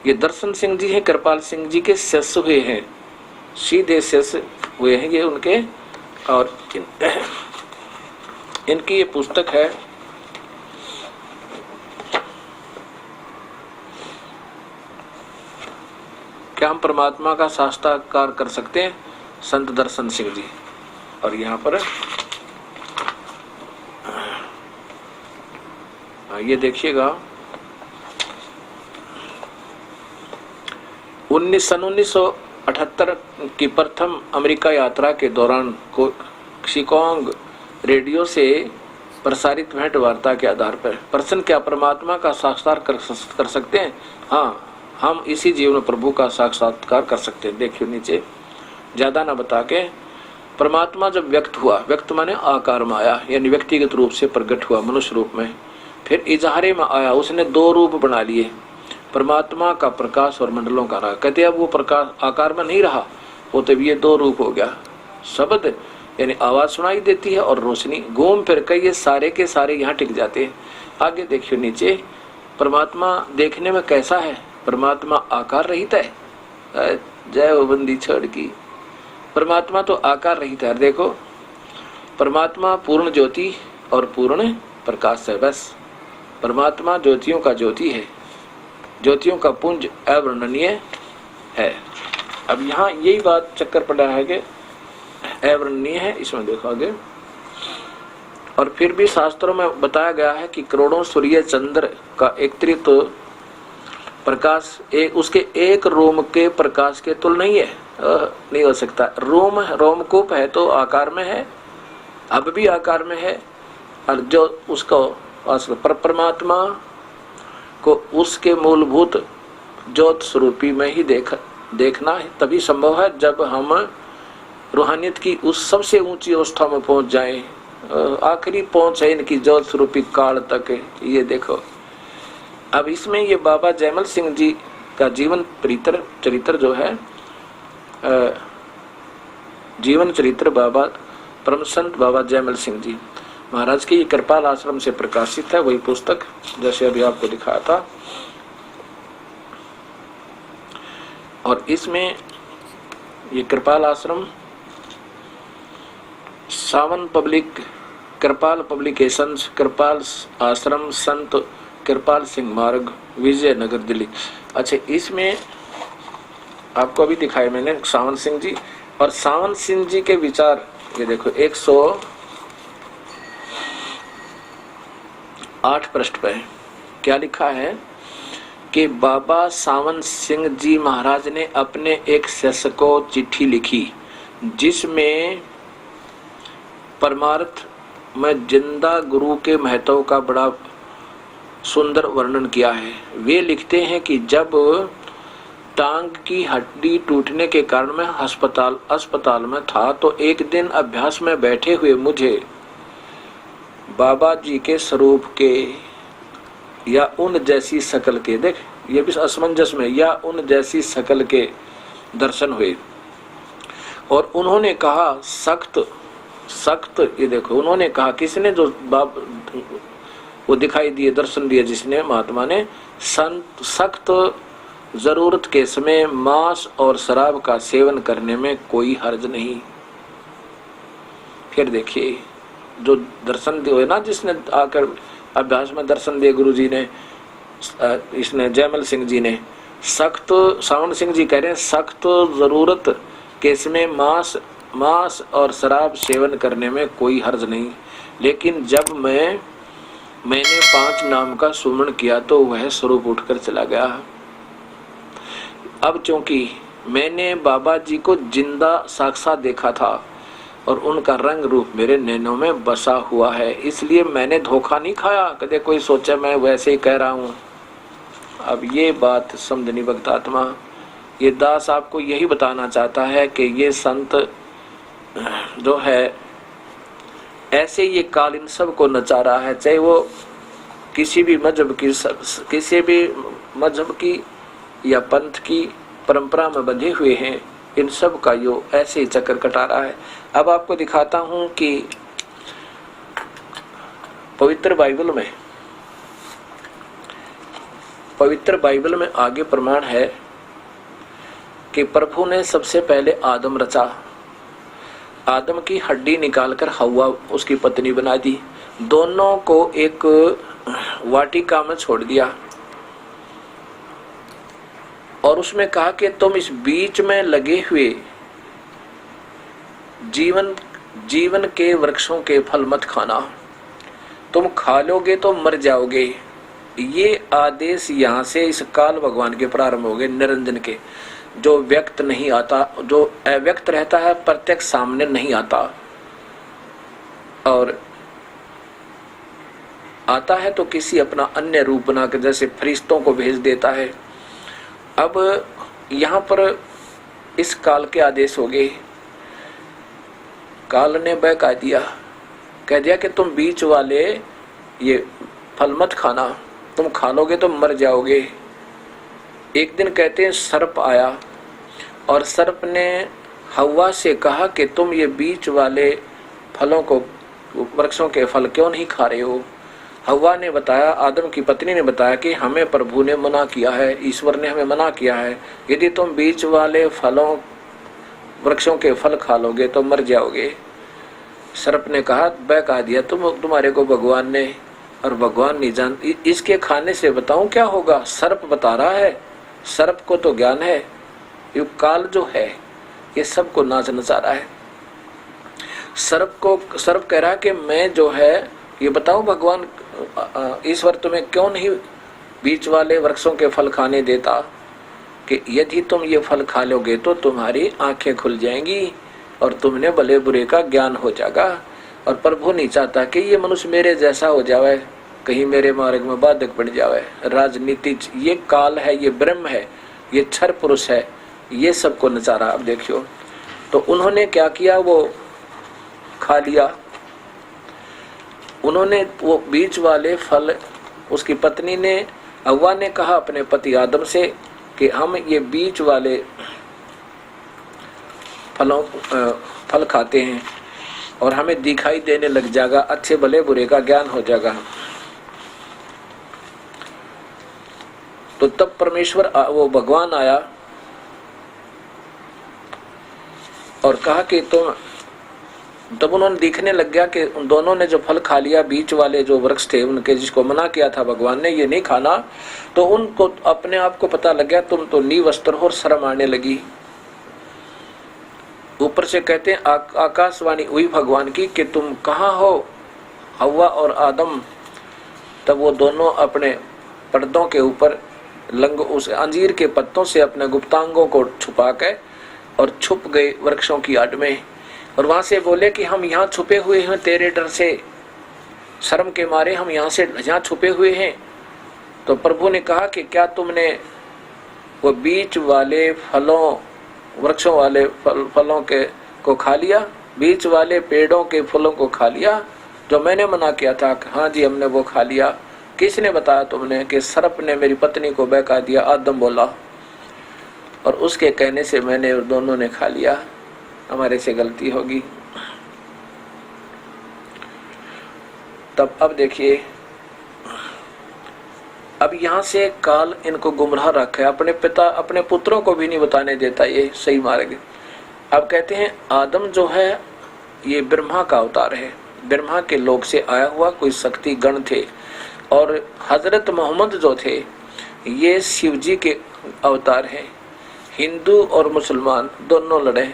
[SPEAKER 2] ये दर्शन सिंह जी हैं, कृपाल सिंह जी के शिष्य हुए हैं, सीधे शिष्य हुए हैं ये उनके। और इनकी ये पुस्तक है क्या हम परमात्मा का साक्षात्कार कर सकते हैं, संत दर्शन सिंह जी। और यहाँ पर ये देखिएगा, सन 1978 की प्रथम अमेरिका यात्रा के दौरान शिकागो रेडियो से प्रसारित भेंट वार्ता के आधार पर प्रश्न, क्या परमात्मा का साक्षात्कार कर सकते हैं? हाँ, हम इसी जीवन में प्रभु का साक्षात्कार कर सकते हैं। देखिए नीचे, ज्यादा ना बता के, परमात्मा जब व्यक्त हुआ, व्यक्त माने आकार में आया, यानी व्यक्तिगत रूप से प्रकट हुआ मनुष्य रूप में, फिर इजहारे में आया, उसने दो रूप बना लिए, परमात्मा का प्रकाश और मंडलों का रहा। कहते अब वो प्रकाश आकार में नहीं रहा, वो तब ये दो रूप हो गया। शब्द यानी आवाज सुनाई देती है और रोशनी, घूम फिर कर ये सारे के सारे यहाँ टिक जाते हैं। आगे देखियो नीचे, परमात्मा देखने में कैसा है? परमात्मा आकार रहित है। जय हो बंदी छोड़ की, परमात्मा तो आकार रहित है। देखो, परमात्मा पूर्ण ज्योति और पूर्ण प्रकाश है। बस परमात्मा ज्योतियों का ज्योति है, ज्योतियों का पुंज अवर्णनीय है। अब यहाँ यही बात चक्कर पड़ा है कि अवर्णनीय है, इसमें देखो आगे। और फिर भी शास्त्रों में बताया गया है कि करोड़ों सूर्य चंद्र का एकत्रित प्रकाश उसके एक रोम के प्रकाश के तुल नहीं है, नहीं हो सकता। रोमकूप है तो आकार में है, अब भी आकार में है, और जो उसको परमात्मा को उसके मूलभूत ज्योत स्वरूपी में ही देखना है, तभी संभव है जब हम रूहानियत की उस सबसे ऊंची अवस्था में पहुंच जाएं। आखिरी पहुंच है इनकी ज्योत स्वरूपी काल तक। ये देखो, अब इसमें ये बाबा जयमल सिंह जी का जीवन चरित्र जो है, जीवन चरित्र बाबा परम संत बाबा जयमल सिंह जी महाराज की कृपाल आश्रम से प्रकाशित है, वही पुस्तक जैसे अभी आपको दिखाया था। और इसमें ये कृपाल आश्रम सावन कृपाल पब्लिकेशंस, कृपाल आश्रम, संत कृपाल सिंह मार्ग, विजयनगर, दिल्ली। अच्छा, इसमें आपको अभी दिखाए मैंने सावन सिंह जी, और सावन सिंह जी के विचार ये देखो 108 पृष्ठ पे क्या लिखा है कि बाबा सावन सिंह जी महाराज ने अपने एक शिष्य को चिट्ठी लिखी जिसमें परमार्थ में जिंदा गुरु के महत्व का बड़ा सुंदर वर्णन किया है। वे लिखते हैं कि जब टांग की हड्डी टूटने के कारण मैं अस्पताल में था तो एक दिन अभ्यास में बैठे हुए मुझे बाबा जी के स्वरूप के या उन जैसी शक्ल के, देख ये भी असमंजस में, या उन जैसी शक्ल के दर्शन हुए और उन्होंने कहा सख्त ये देखो, उन्होंने कहा, किसने? जो वो दिखाई दिए, दर्शन दिए जिसने, महात्मा ने, सख्त जरूरत के समय मांस और शराब का सेवन करने में कोई हर्ज नहीं। फिर देखिए, जो दर्शन दिए ना, जिसने आकर अभ्यास में दर्शन दिए गुरु जी ने, इसने जयमल सिंह जी ने, सख्त, सावन सिंह जी कह रहे हैं, सख्त जरूरत के समय मांस और शराब सेवन करने में कोई हर्ज नहीं, लेकिन जब मैंने 5 नाम का सुमरण किया तो वह स्वरूप उठकर चला गया। अब चूंकि मैंने बाबा जी को जिंदा साक्षात देखा था और उनका रंग रूप मेरे नैनों में बसा हुआ है, इसलिए मैंने धोखा नहीं खाया। कदे कोई सोचे मैं वैसे ही कह रहा हूँ। अब ये बात समझनी भक्तात्मा, ये दास आपको यही बताना चाहता है कि ये संत जो है ऐसे ये काल इन सब को नचा रहा है, चाहे वो किसी भी मजहब की या पंथ की परंपरा में बंधे हुए हैं, इन सब का यो ऐसे ही चक्कर कटा रहा है। अब आपको दिखाता हूं कि पवित्र बाइबल में आगे प्रमाण है कि प्रभु ने सबसे पहले आदम रचा, आदम की हड्डी निकालकर हव्वा उसकी पत्नी बना दी, दोनों को एक वाटिका में छोड़ दिया और उसमें कहा कि तुम इस बीच में लगे हुए जीवन के वृक्षों के फल मत खाना, तुम खा लोगे तो मर जाओगे। ये आदेश यहाँ से इस काल भगवान के प्रारंभ हो गए, निरंजन के। जो व्यक्त नहीं आता, जो अव्यक्त रहता है, प्रत्यक्ष सामने नहीं आता, और आता है तो किसी अपना अन्य रूप बनाकर, जैसे फरिश्तों को भेज देता है। अब यहाँ पर इस काल के आदेश हो गए। काल ने बहका दिया, कह दिया कि तुम बीच वाले ये फल मत खाना, तुम खा लोगे तो मर जाओगे। एक दिन कहते हैं सर्प आया और सर्प ने हव्वा से कहा कि तुम ये बीच वाले फलों को, वृक्षों के फल क्यों नहीं खा रहे हो। हव्वा ने बताया, आदम की पत्नी ने बताया कि हमें प्रभु ने मना किया है, ईश्वर ने हमें मना किया है, यदि तुम बीच वाले फलों, वृक्षों के फल खा लोगे तो मर जाओगे। सर्प ने कहा, बहका दिया तुम्हारे को भगवान ने, और भगवान नहीं जान, इसके खाने से बताऊं क्या होगा। सर्प बता रहा है, सर्प को तो ज्ञान है, ये काल जो है ये सबको नाच नचा रहा है। सर्प कह रहा है कि मैं जो है ये बताऊं भगवान ईश्वर तुम्हें क्यों नहीं बीच वाले वृक्षों के फल खाने देता, कि यदि तुम ये फल खा लोगे तो तुम्हारी आंखें खुल जाएंगी और तुमने भले बुरे का ज्ञान हो जाएगा। और प्रभु नहीं चाहता कि ये मनुष्य मेरे जैसा हो जावे, कहीं मेरे मार्ग में बाधक पड़ जावे। राजनीति ये काल है, ये ब्रह्म है, ये क्षर पुरुष है, ये सबको नचारा। अब देखियो तो उन्होंने क्या किया, वो खा लिया। उन्होंने वो बीच वाले फल, उसकी पत्नी ने, हव्वा ने कहा अपने पति आदम से कि हम ये बीच वाले फल खाते हैं और हमें दिखाई देने लग जाएगा, अच्छे भले बुरे का ज्ञान हो जाएगा। तो तब परमेश्वर वो भगवान आया और कहा कि तुम, तब उन्होंने दिखने लग गया कि उन दोनों ने जो फल खा लिया, बीच वाले जो वृक्ष थे उनके, जिसको मना किया था भगवान ने ये नहीं खाना, तो उनको अपने आप को पता लग गया तुम तो निवस्त्र हो, और शर्म आने लगी। ऊपर से कहते हैं आकाशवाणी हुई भगवान की कि तुम कहाँ हो हव्वा और आदम। तब वो दोनों अपने पर्दों के ऊपर उस अंजीर के पत्तों से अपने गुप्तांगों को छुपा के और छुप गए वृक्षों की आड़ में, और वहां से बोले कि हम यहाँ छुपे हुए हैं तेरे डर से, शर्म के मारे हम यहाँ छुपे हुए हैं। तो प्रभु ने कहा कि क्या तुमने वो बीच वाले फलों, वृक्षों वाले फलों के को खा लिया, बीच वाले पेड़ों के फलों को खा लिया जो मैंने मना किया था। हाँ जी हमने वो खा लिया। किसने बताया तुमने? कि सर्प ने मेरी पत्नी को बहका दिया, आदम बोला, और उसके कहने से मैंने और दोनों ने खा लिया, हमारे से गलती होगी। तब अब देखिए, अब यहाँ से काल इनको गुमराह रखा है, अपने पिता अपने पुत्रों को भी नहीं बताने देता ये सही मार्ग। अब कहते हैं आदम जो है ये ब्रह्मा का अवतार है, ब्रह्मा के लोक से आया हुआ कोई शक्ति गण थे, और हजरत मोहम्मद जो थे ये शिव जी के अवतार हैं। हिंदू और मुसलमान दोनों लड़े,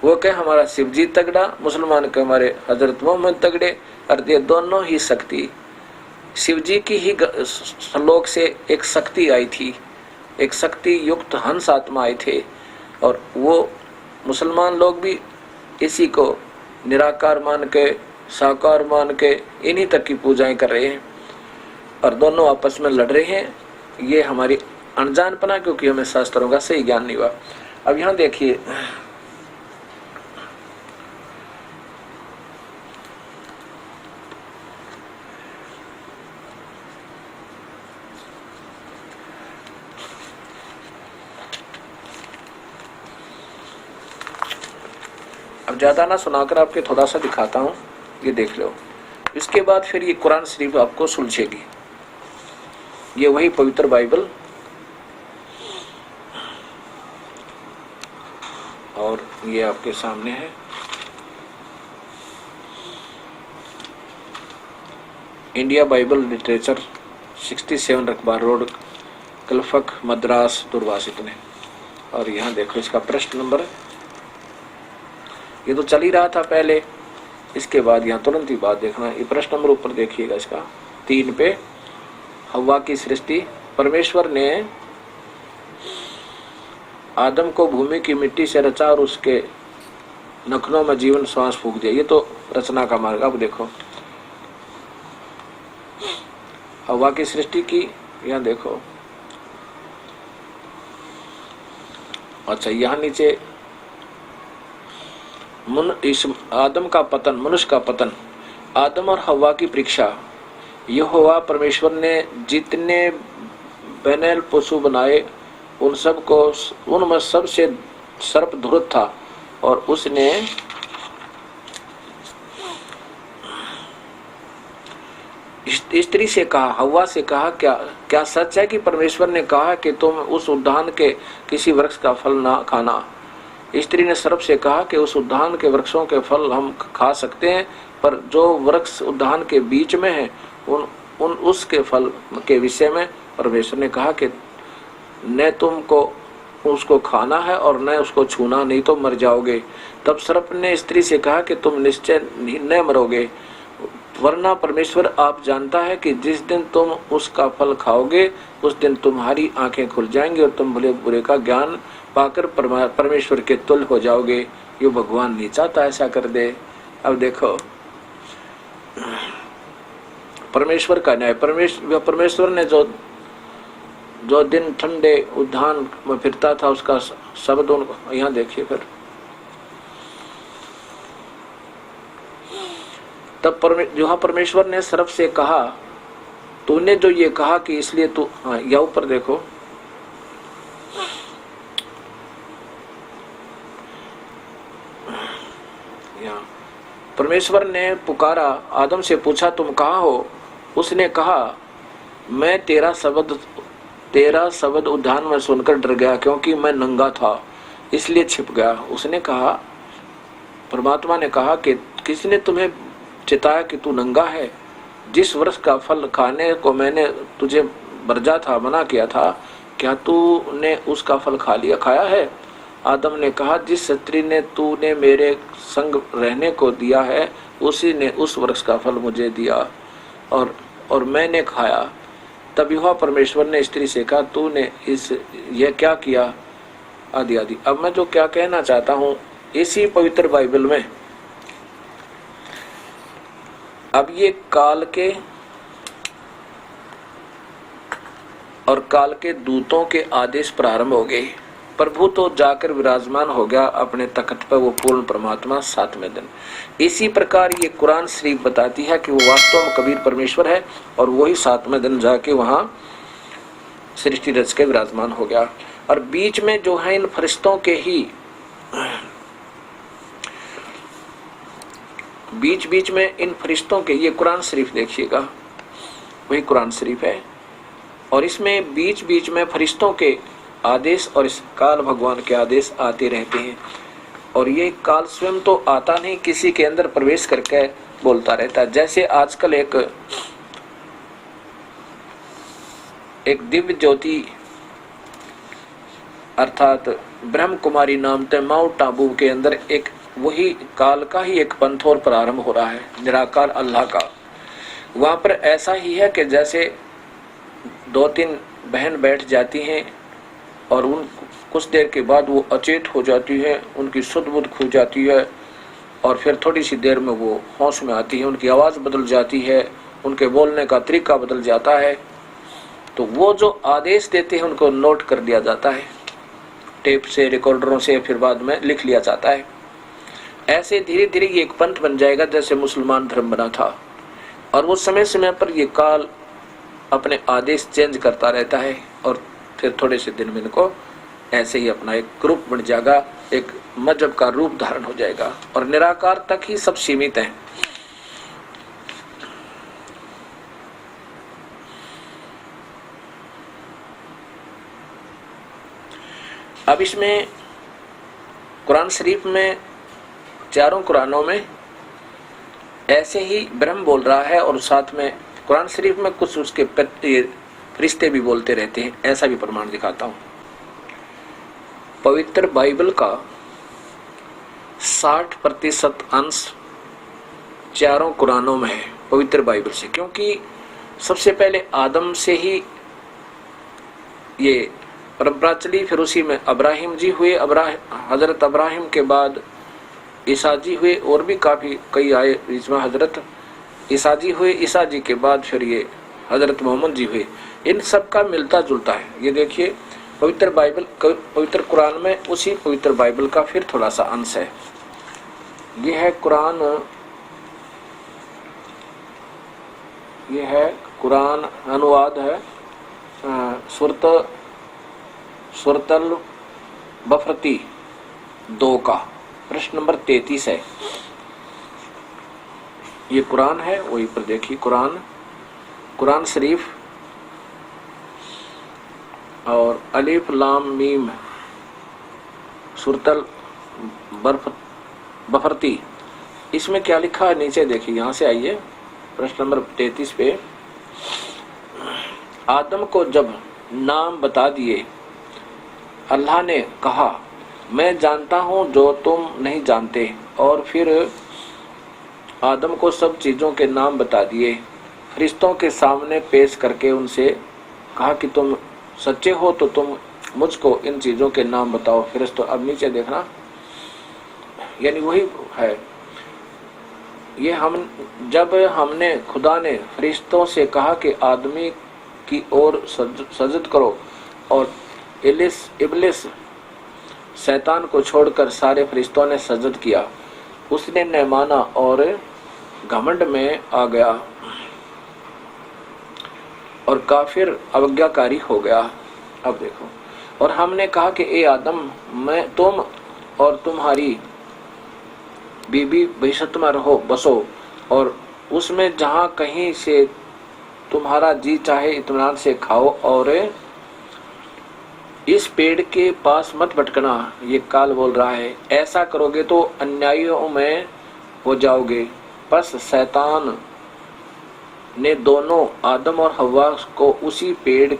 [SPEAKER 2] वो कहे हमारा शिव जी तगड़ा, मुसलमान के हमारे हजरत मोहम्मद तगड़े, और ये दोनों ही शक्ति शिव जी की ही लोक से एक शक्ति आई थी, एक शक्ति युक्त हंस आत्मा आए थे, और वो मुसलमान लोग भी इसी को निराकार मान के, साकार मान के इन्हीं तक की पूजाएं कर रहे हैं, और दोनों आपस में लड़ रहे हैं। ये हमारी अनजानपना, क्योंकि हमें शास्त्रों का सही ज्ञान नहीं हुआ। अब यहाँ देखिए, अब ज़्यादा ना सुनाकर आपके थोड़ा सा दिखाता हूँ, ये देख लो। इसके बाद फिर ये कुरान शरीफ आपको सुलझेगी। ये वही पवित्र बाइबल, और ये आपके सामने है। इंडिया बाइबल लिटरेचर 67 रकबा रोड, कलफक, मद्रास, दुर्वासित ने। और यहाँ देखो इसका प्रश्न नंबर, ये तो चल ही रहा था पहले, इसके बाद यहाँ तुरंत ही बात देखना। ये प्रश्न नंबर ऊपर देखिएगा इसका 3 पे, हव्वा की सृष्टि। परमेश्वर ने आदम को भूमि की मिट्टी से रचा और उसके नखनों में जीवन श्वास फूंक दिया। ये तो रचना का मार्ग। अब देखो हवा की सृष्टि की, यहाँ देखो। अच्छा, यहाँ नीचे इस आदम का पतन, मनुष्य का पतन, आदम और हवा की परीक्षा। यहोवा परमेश्वर ने जितने बैनल पशु बनाए उन सब को, उनमें सबसे सर्प धुरत था और उसने स्त्री से कहा, हवा से कहा, क्या सच है कि परमेश्वर ने कहा कि तुम उस उद्यान के किसी वृक्ष का फल ना खाना? स्त्री ने सर्प से कहा कि उस उद्यान के वृक्षों के फल हम खा सकते हैं, पर जो वृक्ष उद्यान के बीच में है उसके फल के विषय में परमेश्वर ने कहा कि न तुमको उसको खाना है और न उसको छूना, नहीं तो मर जाओगे। तब सर्प ने स्त्री से कहा कि तुम निश्चय न मरोगे, वरना परमेश्वर आप जानता है कि जिस दिन तुम उसका फल खाओगे उस दिन तुम्हारी आंखें खुल जाएंगी और तुम भले बुरे का ज्ञान पाकर परमेश्वर के तुल्य हो जाओगे। ये भगवान नहीं चाहता ऐसा कर दे। अब देखो परमेश्वर का न्याय। परमेश्वर ने जो दिन ठंडे उद्यान में फिरता था उसका शब्द उनको, यहाँ देखिए फिर, तब जो परमेश्वर ने सर्प से कहा, तूने जो ये कहा कि इसलिए तू, हाँ या ऊपर देखो, परमेश्वर ने पुकारा, आदम से पूछा तुम कहाँ हो? उसने कहा मैं तेरा शब्द उद्यान में सुनकर डर गया, क्योंकि मैं नंगा था इसलिए छिप गया। उसने कहा, परमात्मा ने कहा कि किसने तुम्हें चिताया कि तू नंगा है? जिस वृक्ष का फल खाने को मैंने तुझे बरजा था, मना किया था, क्या तूने उसका फल खाया है? आदम ने कहा, जिस स्त्री ने तूने मेरे संग रहने को दिया है उसी ने उस वृक्ष का फल मुझे दिया और मैंने खाया। तब यहोवा परमेश्वर ने स्त्री से कहा, तूने यह क्या किया? आदि आदि। अब मैं जो क्या कहना चाहता हूँ, इसी पवित्र बाइबल में अब ये काल के दूतों के आदेश प्रारंभ हो गए। प्रभु तो जाकर विराजमान हो गया अपने तख्त पर, वो पूर्ण परमात्मा 7वें दिन। इसी प्रकार ये कुरान शरीफ बताती है कि वो वास्तव में कबीर परमेश्वर है और वही 7वें दिन जाके वहां सृष्टि रच के विराजमान हो गया। और बीच में जो है इन फरिश्तों के ही बीच में इन फरिश्तों के, ये कुरान शरीफ देखिएगा, वही कुरान शरीफ है, और इसमें बीच में फरिश्तों के आदेश और इस काल भगवान के आदेश आते रहते हैं। और ये काल स्वयं तो आता नहीं, किसी के अंदर प्रवेश करके बोलता रहता है। जैसे आजकल एक दिव्य ज्योति अर्थात ब्रह्म कुमारी नाम से माउंट आबू के अंदर एक वही काल का ही एक पंथ और प्रारंभ हो रहा है, निराकार अल्लाह का। वहां पर ऐसा ही है कि जैसे 2-3 बहन बैठ जाती हैं और उन कुछ देर के बाद वो अचेत हो जाती है, उनकी शुद्ध बुद्ध खो जाती है और फिर थोड़ी सी देर में वो होश में आती है, उनकी आवाज़ बदल जाती है, उनके बोलने का तरीका बदल जाता है। तो वो जो आदेश देते हैं उनको नोट कर दिया जाता है टेप से, रिकॉर्डरों से, फिर बाद में लिख लिया जाता है। ऐसे धीरे धीरे ये एक पंथ बन जाएगा जैसे मुसलमान धर्म बना था। और वो समय समय पर ये काल अपने आदेश चेंज करता रहता है और फिर थोड़े से दिन में इनको ऐसे ही अपना एक ग्रुप बन जाएगा, एक मजहब का रूप धारण हो जाएगा और निराकार तक ही सब सीमित हैं। अब इसमें कुरान शरीफ में, चारों कुरानों में ऐसे ही ब्रह्म बोल रहा है और साथ में कुरान शरीफ में कुछ उसके फरिश्ते भी बोलते रहते हैं। ऐसा भी प्रमाण दिखाता हूं। पवित्र बाइबल का 60% अंश चारों कुरानों में है पवित्र बाइबल से, क्योंकि सबसे पहले आदम से ही ये परंपरा चली। फिर उसी में अब्राहिम जी हुए, हजरत अब्राहिम के बाद ईसा जी हुए, और भी काफ़ी कई आए, इसमें हजरत ईसा जी हुए, ईसा जी के बाद फिर ये हजरत मोहम्मद जी हुए। इन सब का मिलता जुलता है। ये देखिए पवित्र बाइबल, पवित्र कुरान में उसी पवित्र बाइबल का फिर थोड़ा सा अंश है। ये है कुरान, ये है कुरान अनुवाद है सूरतल बफरती 2 का, प्रश्न नंबर 33 है। ये कुरान है, वही पर देखिए कुरान शरीफ और अलिफ लाम मीम सूरतल बफरती, इसमें क्या लिखा है नीचे देखिए। यहाँ से आइए प्रश्न नंबर 33 पे। आदम को जब नाम बता दिए, अल्लाह ने कहा मैं जानता हूँ जो तुम नहीं जानते। और फिर आदम को सब चीज़ों के नाम बता दिए। फरिश्तों के सामने पेश करके उनसे कहा कि तुम सच्चे हो तो तुम मुझको इन चीज़ों के नाम बताओ। फरिश्तों, अब नीचे देखना, यानी वही है। ये जब हमने खुदा ने फरिश्तों से कहा कि आदमी की ओर सजद करो, और इब्लिस शैतान को छोड़कर सारे फरिश्तों ने सजद किया, उसने न माना और घमंड में आ गया और काफिर अवज्ञाकारी हो गया। अब देखो, और हमने कहा कि ए आदम, तुम और तुम्हारी बीबी बहिश्त में रहो, बसो, और उसमें जहाँ कहीं से तुम्हारा जी चाहे इत्मीनान से खाओ, और इस पेड़ के पास मत भटकना। ये काल बोल रहा है, ऐसा करोगे तो अन्यायियों में हो जाओगे। बस शैतान ने दोनों आदम और हव्वा को उसी पेड़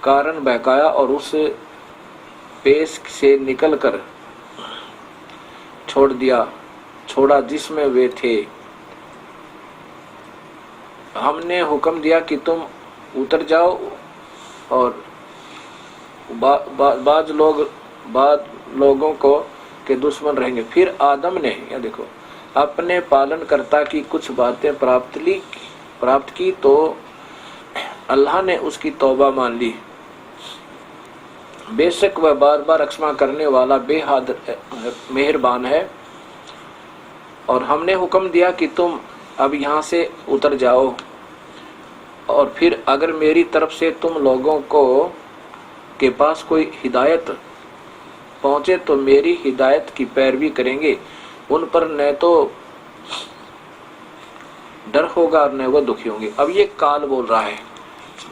[SPEAKER 2] कारण बहकाया और उस पेश से निकलकर छोड़ा जिसमें वे थे। हमने हुक्म दिया कि तुम उतर जाओ, और बाद लोगों को के दुश्मन रहेंगे। फिर आदम ने, या देखो, अपने पालनकर्ता की कुछ बातें प्राप्त की तो अल्लाह ने उसकी तौबा मान ली। बेशक वह बार बार क्षमा करने वाला बेहद मेहरबान है। और हमने हुक्म दिया कि तुम अब यहाँ से उतर जाओ, और फिर अगर मेरी तरफ से तुम लोगों के पास कोई हिदायत पहुँचे तो मेरी हिदायत की पैरवी करेंगे। उन पर न तो डर होगा और न वो दुखी होंगे। अब ये काल बोल रहा है।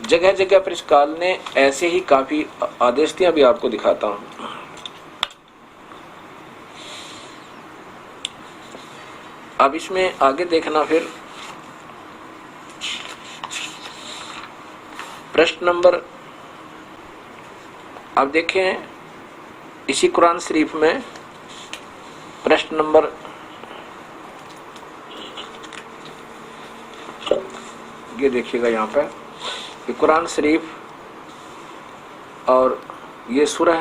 [SPEAKER 2] जगह जगह पर इस काल ने ऐसे ही काफी आदेश दिए, अभी आपको दिखाता हूँ। अब इसमें आगे देखना, फिर प्रश्न नंबर, अब देखें इसी कुरान शरीफ में प्रश्न नंबर ये देखिएगा यहाँ पे, ये कुरान शरीफ और ये सूरह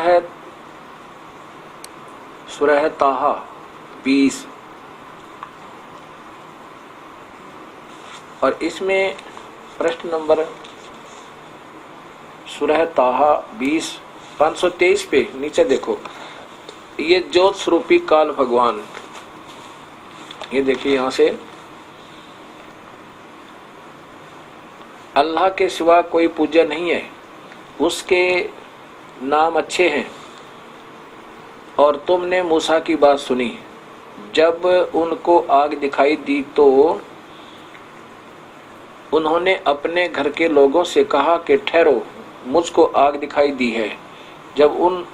[SPEAKER 2] है ताहा 20, और इसमें प्रश्न नंबर सूरह ताहा 20 523 पे नीचे देखो, ये ज्योत स्वरूपी काल भगवान, ये देखिए यहाँ से, अल्लाह के सिवा कोई पूज्य नहीं है, उसके नाम अच्छे हैं। और तुमने मूसा की बात सुनी, जब उनको आग दिखाई दी तो उन्होंने अपने घर के लोगों से कहा कि ठहरो, मुझको आग दिखाई दी है। जब उन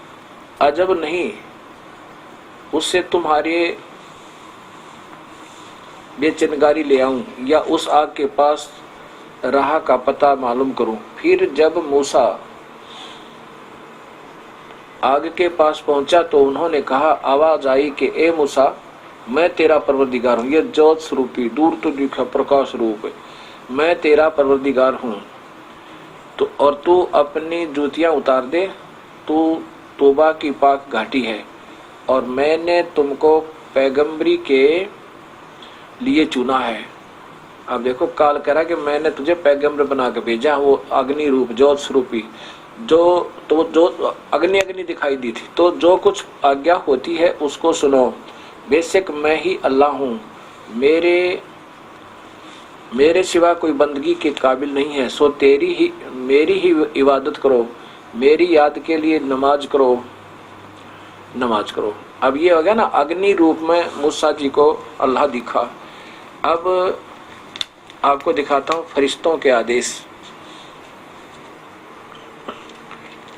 [SPEAKER 2] अजब नहीं, उससे तुम्हारे बेचैनगारी ले आऊं, या उस आग के पास राह का पता मालूम करूं। फिर जब मूसा आग के पास पहुंचा तो उन्होंने कहा, आवाज आई कि ए मूसा, मैं तेरा परवरदिगार हूं। ये ज्योत स्वरूपी दूर तो दिखा प्रकाश रूप है, मैं तेरा परवरदिगार हूं, तो और तू अपनी जूतियां उतार दे, तू तौबा की पाक घाटी है और मैंने तुमको पैगंबरी के लिए चुना है। अब देखो काल कह रहा कि मैंने तुझे पैगंबर बना के भेजा, वो अग्नि रूप ज्योत स्वरूपी जो अग्नि दिखाई दी थी। तो जो कुछ आज्ञा होती है उसको सुनो, बेशक मैं ही अल्लाह हूँ, मेरे सिवा कोई बंदगी के काबिल नहीं है। सो मेरी ही इबादत करो, मेरी याद के लिए नमाज करो। अब ये हो गया ना, अग्नि रूप में मूसा जी को अल्लाह दिखा। अब आपको दिखाता हूँ फरिश्तों के आदेश।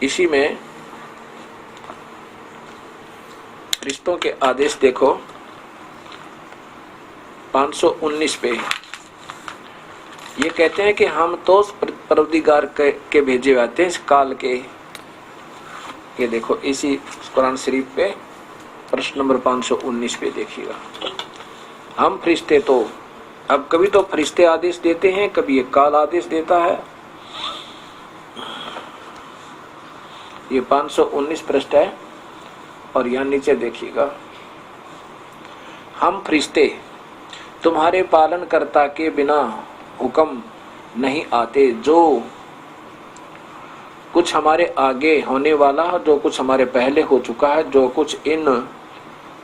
[SPEAKER 2] इसी में फरिश्तों के आदेश देखो 519 पे। ये कहते हैं कि हम तो परवरदिगार के भेजे आते हैं इस काल के। ये देखो इसी कुरान शरीफ पे प्रश्न नंबर 519 पे देखिएगा। हम फरिश्ते तो, अब कभी तो फरिश्ते आदेश देते हैं, कभी ये काल आदेश देता है। ये 519 पृष्ठ है और यहाँ नीचे देखिएगा, हम फरिश्ते तुम्हारे पालनकर्ता के बिना हुक्म नहीं आते। जो कुछ हमारे आगे होने वाला है, जो कुछ हमारे पहले हो चुका है, जो कुछ इन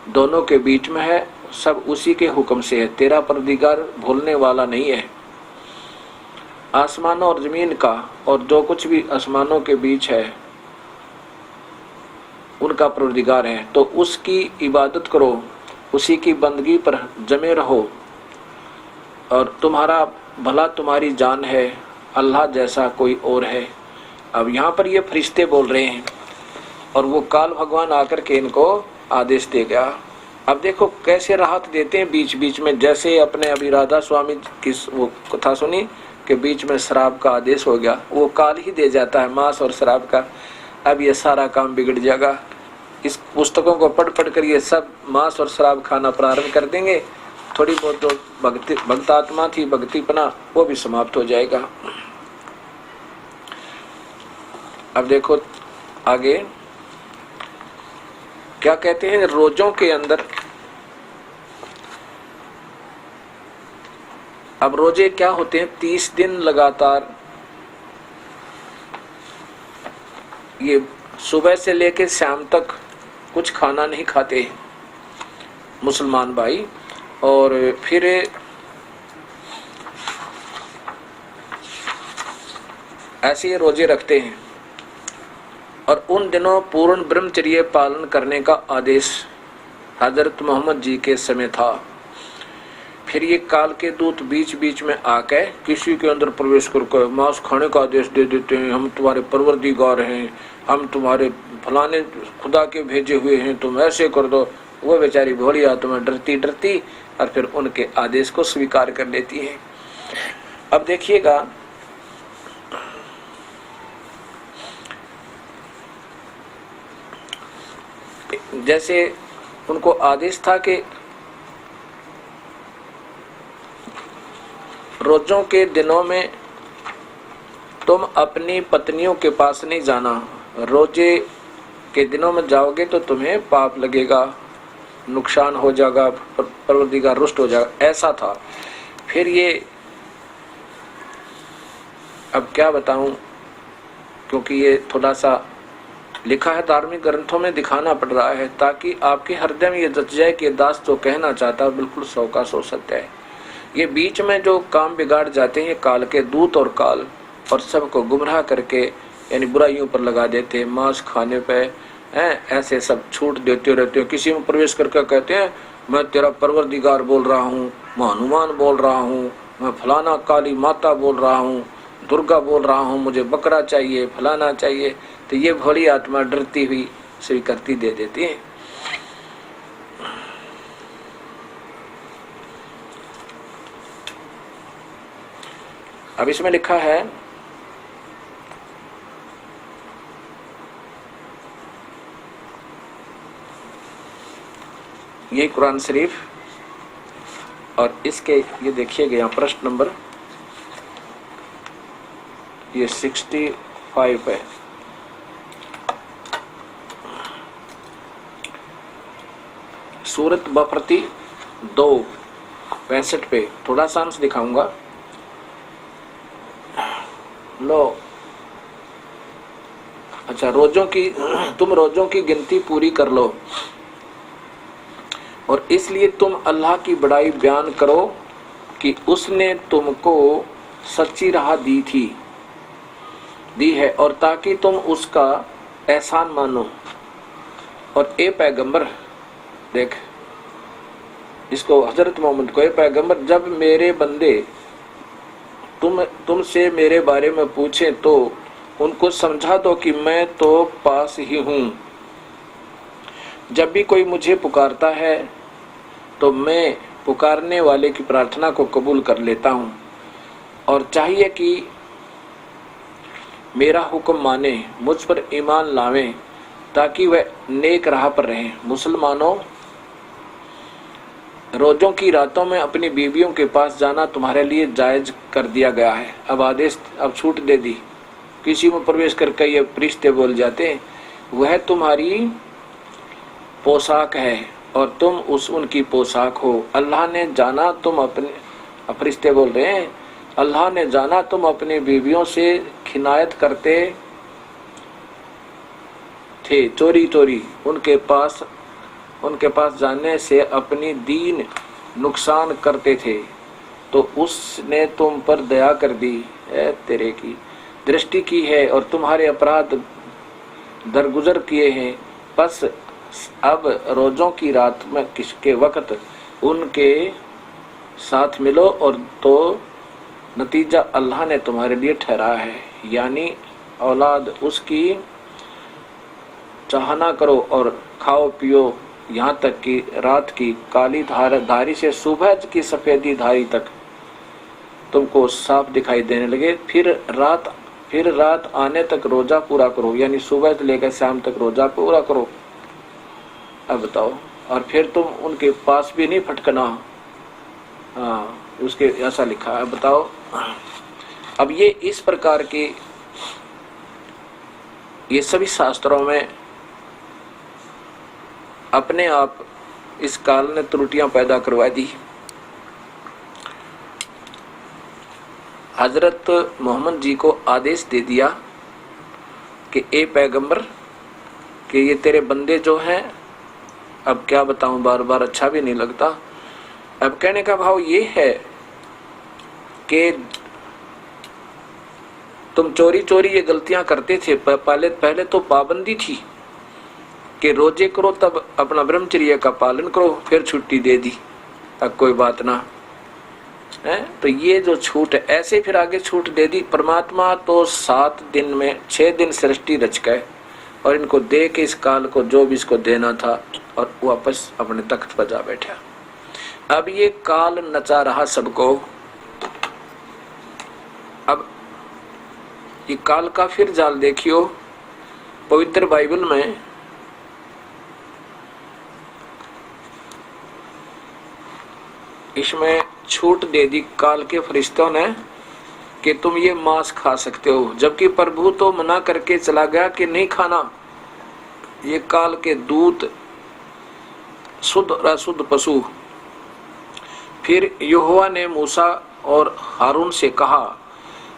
[SPEAKER 2] दोनों के बीच में है, सब उसी के हुक्म से है। तेरा परवरदिगार भूलने वाला नहीं है। आसमानों और जमीन का और जो कुछ भी आसमानों के बीच है उनका परवरदिगार है। तो उसकी इबादत करो, उसी की बंदगी पर जमे रहो और तुम्हारा भला तुम्हारी जान है, अल्लाह जैसा कोई और है। अब यहाँ पर ये फरिश्ते बोल रहे हैं और वो काल भगवान आकर के इनको आदेश दे गया। अब देखो कैसे राहत देते हैं बीच बीच में, जैसे अपने अभी राधा स्वामी की वो कथा सुनी कि बीच में शराब का आदेश हो गया, वो काल ही दे जाता है मांस और शराब का। अब ये सारा काम बिगड़ जाएगा। इस पुस्तकों को पढ़ कर ये सब मांस और शराब खाना प्रारंभ कर देंगे। थोड़ी बहुत जो भक्त आत्मा थी, भक्तिपना, वो भी समाप्त हो जाएगा। अब देखो आगे क्या कहते हैं, रोजों के अंदर। अब रोजे क्या होते हैं, 30 दिन लगातार ये सुबह से लेकर शाम तक कुछ खाना नहीं खाते मुसलमान भाई, और फिर ऐसे रोजे रखते हैं। और उन दिनों पूर्ण ब्रह्मचर्य पालन करने का आदेश हजरत मोहम्मद जी के समय था। फिर ये काल के दूत बीच बीच में आके किसी के अंदर प्रवेश करके मांस खाने का आदेश दे देते हैं। हम तुम्हारे परवरदिगार हैं, हम तुम्हारे फलाने खुदा के भेजे हुए हैं, तुम ऐसे कर दो। वो बेचारी भोली आत्मा डरती और फिर उनके आदेश को स्वीकार कर लेती है। अब देखिएगा जैसे उनको आदेश था कि रोजों के दिनों में तुम अपनी पत्नियों के पास नहीं जाना। रोजे के दिनों में जाओगे तो तुम्हें पाप लगेगा, नुकसान हो जाएगा, परवरदिगार रुष्ट हो जाएगा, ऐसा था। फिर ये अब क्या बताऊं, क्योंकि ये थोड़ा सा लिखा है धार्मिक ग्रंथों में, दिखाना पड़ रहा है ताकि आपके हृदय में ये जच जाए कि दास जो कहना चाहता है बिल्कुल 100 का 100 सत्य है। ये बीच में जो काम बिगाड़ जाते हैं काल के दूत और काल, और सबको गुमराह करके यानी बुराइयों पर लगा देते हैं। मांस खाने पे ऐसे सब छूट देते रहते हैं। किसी में प्रवेश करके कहते हैं मैं तेरा परवरदिगार बोल रहा हूँ, मैं हनुमान बोल रहा हूँ, मैं फलाना काली माता बोल रहा हूँ, दुर्गा बोल रहा हूँ, मुझे बकरा चाहिए, फलाना चाहिए। तो ये भोली आत्मा डरती हुई स्वीकृति दे देती है। अब इसमें लिखा है ये कुरान शरीफ, और इसके ये देखिएगा यहाँ प्रश्न नंबर ये 65 है। सूरत बफरती 2:65 पे थोड़ा सा अंश दिखाऊंगा। लो अच्छा, तुम रोजों की गिनती पूरी कर लो और इसलिए तुम अल्लाह की बड़ाई बयान करो कि उसने तुमको सच्ची राह दी है और ताकि तुम उसका एहसान मानो। और ए पैगंबर, देख इसको हजरत मोहम्मद को, ए पैगंबर, जब मेरे बंदे तुमसे मेरे बारे में पूछे तो उनको समझा दो कि मैं तो पास ही हूँ। जब भी कोई मुझे पुकारता है तो मैं पुकारने वाले की प्रार्थना को कबूल कर लेता हूँ और चाहिए कि मेरा हुक्म माने, मुझ पर ईमान लावें ताकि वह नेक राह पर रहें। मुसलमानों, रोजों की रातों में अपनी बीवियों के पास जाना तुम्हारे लिए जायज कर दिया गया है। अब छूट दे दी। किसी में प्रवेश करके ये फरिश्ते बोल जाते वह तुम्हारी पोशाक है और तुम उनकी पोशाक हो। अल्लाह ने जाना तुम अपने, फरिश्ते बोल रहे हैं, अल्लाह ने जाना तुम अपनी बीवियों से खिनायत करते थे, चोरी चोरी उनके पास जाने से अपनी दीन नुकसान करते थे, तो उसने तुम पर दया कर दी है, तेरे की दृष्टि की है और तुम्हारे अपराध दरगुजर किए हैं। बस अब रोजों की रात में किसके वक्त उनके साथ मिलो और तो नतीजा अल्लाह ने तुम्हारे लिए ठहराया है, यानी औलाद उसकी चाहना करो और खाओ पियो यहाँ तक कि रात की काली धारी से सुबह की सफेदी धारी तक तुमको साफ दिखाई देने लगे। फिर रात आने तक रोजा पूरा करो, यानी सुबह से लेकर शाम तक रोजा पूरा करो। अब बताओ, और फिर तुम उनके पास भी नहीं फटकना। हाँ, उसके ऐसा लिखा है। बताओ, अब ये इस प्रकार के ये सभी शास्त्रों में अपने आप इस काल ने त्रुटियां पैदा करवा दी। हजरत मोहम्मद जी को आदेश दे दिया कि ए पैगंबर, कि ये तेरे बंदे जो हैं, अब क्या बताऊं, बार बार अच्छा भी नहीं लगता। अब कहने का भाव ये है कि तुम चोरी चोरी ये गलतियां करते थे। पहले तो पाबंदी थी कि रोजे करो, तब अपना ब्रह्मचर्य का पालन करो, फिर छुट्टी दे दी, अब कोई बात ना है। तो ये जो छूट है, ऐसे फिर आगे छूट दे दी। परमात्मा तो 7 दिन में 6 दिन सृष्टि रच गए और इनको दे के इस काल को जो भी इसको देना था और वापस अपने तख्त पर जा बैठा। अब ये काल नचा रहा सबको। अब ये काल का फिर जाल देखियो, पवित्र बाइबल में इसमें छूट दे दी काल के फरिश्तों ने कि तुम ये मांस खा सकते हो, जबकि प्रभु तो मना करके चला गया कि नहीं खाना। ये काल के दूत, शुद्ध और अशुद्ध पशु। फिर यहोवा ने मूसा और हारून से कहा,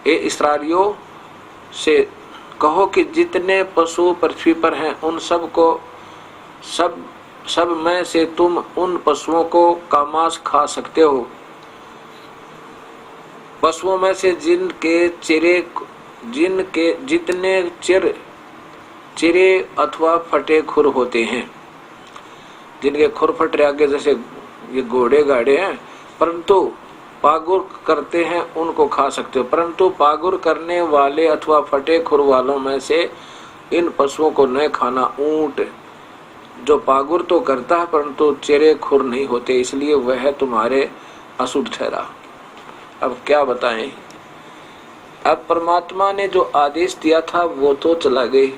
[SPEAKER 2] ए इस्राएलियों से कहो कि जितने पशु पृथ्वी पर हैं उन सब में से तुम उन पशुओं को का मांस खा सकते हो। पशुओं में से जितने चिरे अथवा फटे खुर होते हैं, जिनके खुर फटे आगे जैसे ये घोड़े गाड़े हैं, परंतु पागुर करते हैं उनको खा सकते हो। परंतु पागुर करने वाले अथवा फटे खुर वालों में से इन पशुओं को न खाना। ऊंट जो पागुर तो करता है परंतु चेरे खुर नहीं होते, इसलिए वह तुम्हारे अशुद्ध ठहरा। अब क्या बताएं। अब परमात्मा ने जो आदेश दिया था वो तो चला गए,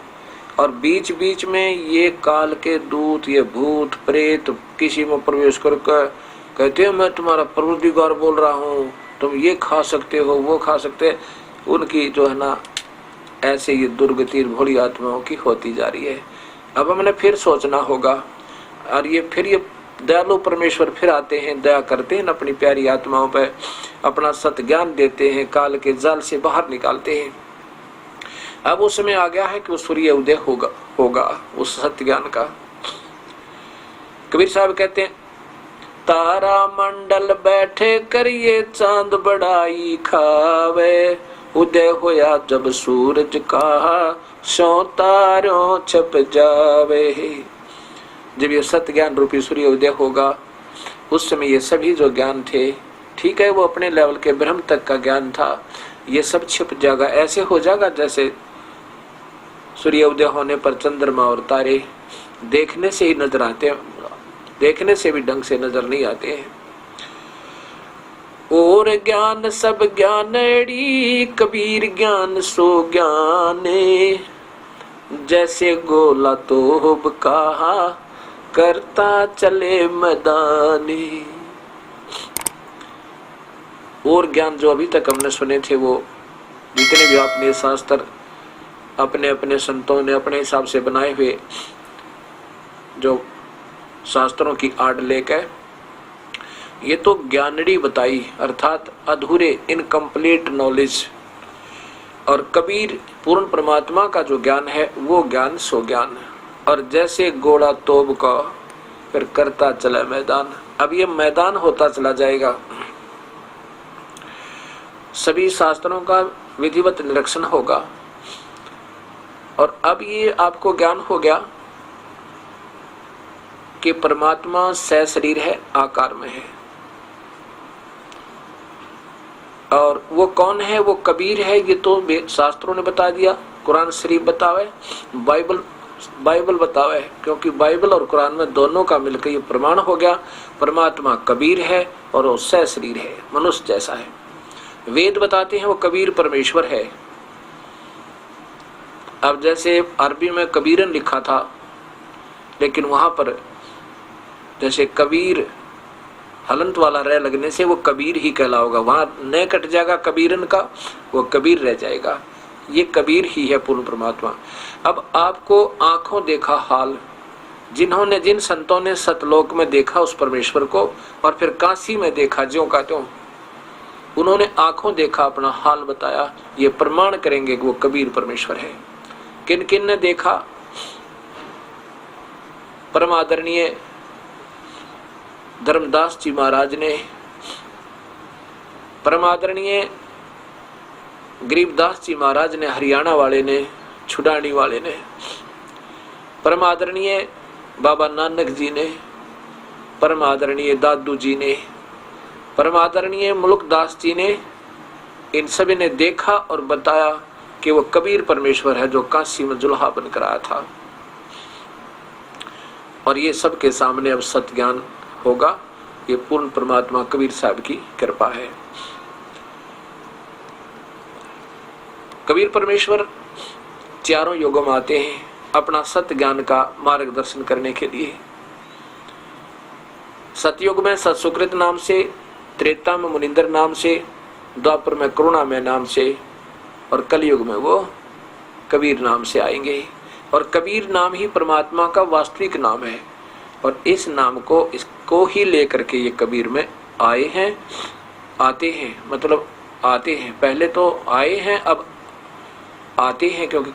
[SPEAKER 2] और बीच बीच में ये काल के दूत, ये भूत प्रेत किसी में प्रवेश करके कहते हैं मैं तुम्हारा परवरदिगार बोल रहा हूँ, तुम ये खा सकते हो, वो खा सकते हैं। उनकी जो है ना ऐसे ये दुर्गति भोली आत्माओं की होती जा रही है। अब हमने फिर सोचना होगा, और ये दयालु परमेश्वर फिर आते हैं, दया करते हैं अपनी प्यारी आत्माओं पे, अपना सत्य ज्ञान देते हैं, काल के जाल से बाहर निकालते हैं। अब उस समय आ गया है कि वो सूर्य उदय होगा उस सत्य ज्ञान का। कबीर साहब कहते हैं, तारा मंडल बैठे करिए चांद बड़ाई खावे, उदय होया जब सूरज का सो तारों छप जावे। जब ये सत्य ज्ञान रूपी सूर्य उदय होगा उस समय ये सभी जो ज्ञान थे, ठीक है वो अपने लेवल के ब्रह्म तक का ज्ञान था, ये सब छिप जाएगा। ऐसे हो जाएगा जैसे सूर्य उदय होने पर चंद्रमा और तारे देखने से ही नजर आते हैं, देखने से भी ढंग से नजर नहीं आते हैं। और ज्ञान सब ज्ञानड़ी कबीर ज्ञान सो ज्ञाने, जैसे गोला तोब कहा करता चले मैदाने। और ज्ञान जो अभी तक हमने सुने थे, वो जितने भी आपने शास्त्र अपने अपने संतों ने अपने हिसाब से बनाए हुए जो शास्त्रों की आड़ लेकर, ये तो ज्ञानड़ी बताई, अर्थात अधूरे इनकम्प्लीट नॉलेज। और कबीर पूर्ण परमात्मा का जो ज्ञान है वो ज्ञान सो ज्ञान। और जैसे घोड़ा तोब का फिर करता चला मैदान। अब ये मैदान होता चला जाएगा, सभी शास्त्रों का विधिवत निरीक्षण होगा। और अब ये आपको ज्ञान हो गया कि परमात्मा सशरीर है, आकार में है। और वो कौन है? वो कबीर है। ये तो शास्त्रों ने बता दिया, कुरान शरीफ बतावे, बाइबल बतावे, क्योंकि बाइबल और कुरान में दोनों का मिलकर ये प्रमाण हो गया परमात्मा कबीर है और वो सशरीर है, मनुष्य जैसा है। वेद बताते हैं वो कबीर परमेश्वर है। अब जैसे अरबी में कबीरन लिखा था, लेकिन वहां पर जैसे कबीर हलंत वाला रह लगने से वो कबीर ही कहला होगा, वहां न कट जाएगा कबीरन का, वो कबीर रह जाएगा। ये कबीर ही है पूर्ण परमात्मा। अब आपको आंखों देखा हाल, जिन संतों ने सतलोक में देखा उस परमेश्वर को और फिर काशी में देखा ज्यों का त्यों, उन्होंने आंखों देखा, अपना हाल बताया, ये प्रमाण करेंगे कि वो कबीर परमेश्वर है। किन किन ने देखा? परम आदरणीय धर्मदास जी महाराज ने, परम आदरणीय गरीबदास जी महाराज ने, हरियाणा वाले ने, छुडानी वाले ने, परम आदरणीय बाबा नानक जी ने, परम आदरणीय दादू जी ने, परम आदरणीय मुल्कदास जी ने, इन सभी ने देखा और बताया कि वो कबीर परमेश्वर है जो काशी में जुल्हा बनकर आया था। और ये सबके सामने अब सत्य ज्ञान होगा। ये पूर्ण परमात्मा कबीर साहब की कृपा है। कबीर परमेश्वर चारों युगों में आते हैं अपना सत्य ज्ञान का मार्गदर्शन करने के लिए। सतयुग में सत्सुकृत नाम से, त्रेता में मुनिंदर नाम से, द्वापर में करुणामय नाम से, और कलयुग में वो कबीर नाम से आएंगे। और कबीर नाम ही परमात्मा का वास्तविक नाम है। और इस नाम को, इसको ही लेकर के ये कबीर में आए हैं, आते हैं, मतलब आते हैं। पहले तो आए हैं, अब आते हैं, क्योंकि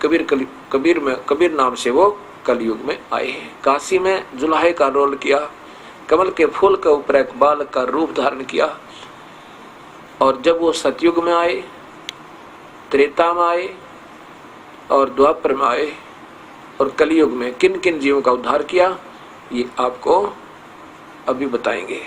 [SPEAKER 2] कबीर नाम से वो कलयुग में आए हैं। काशी में जुल्हे का रोल किया, कमल के फूल के ऊपर एक बालक का रूप धारण किया। और जब वो सतयुग में आए, त्रेता में आए और द्वापर में आए और कलयुग में किन किन जीवों का उद्धार किया, ये आपको अभी बताएंगे।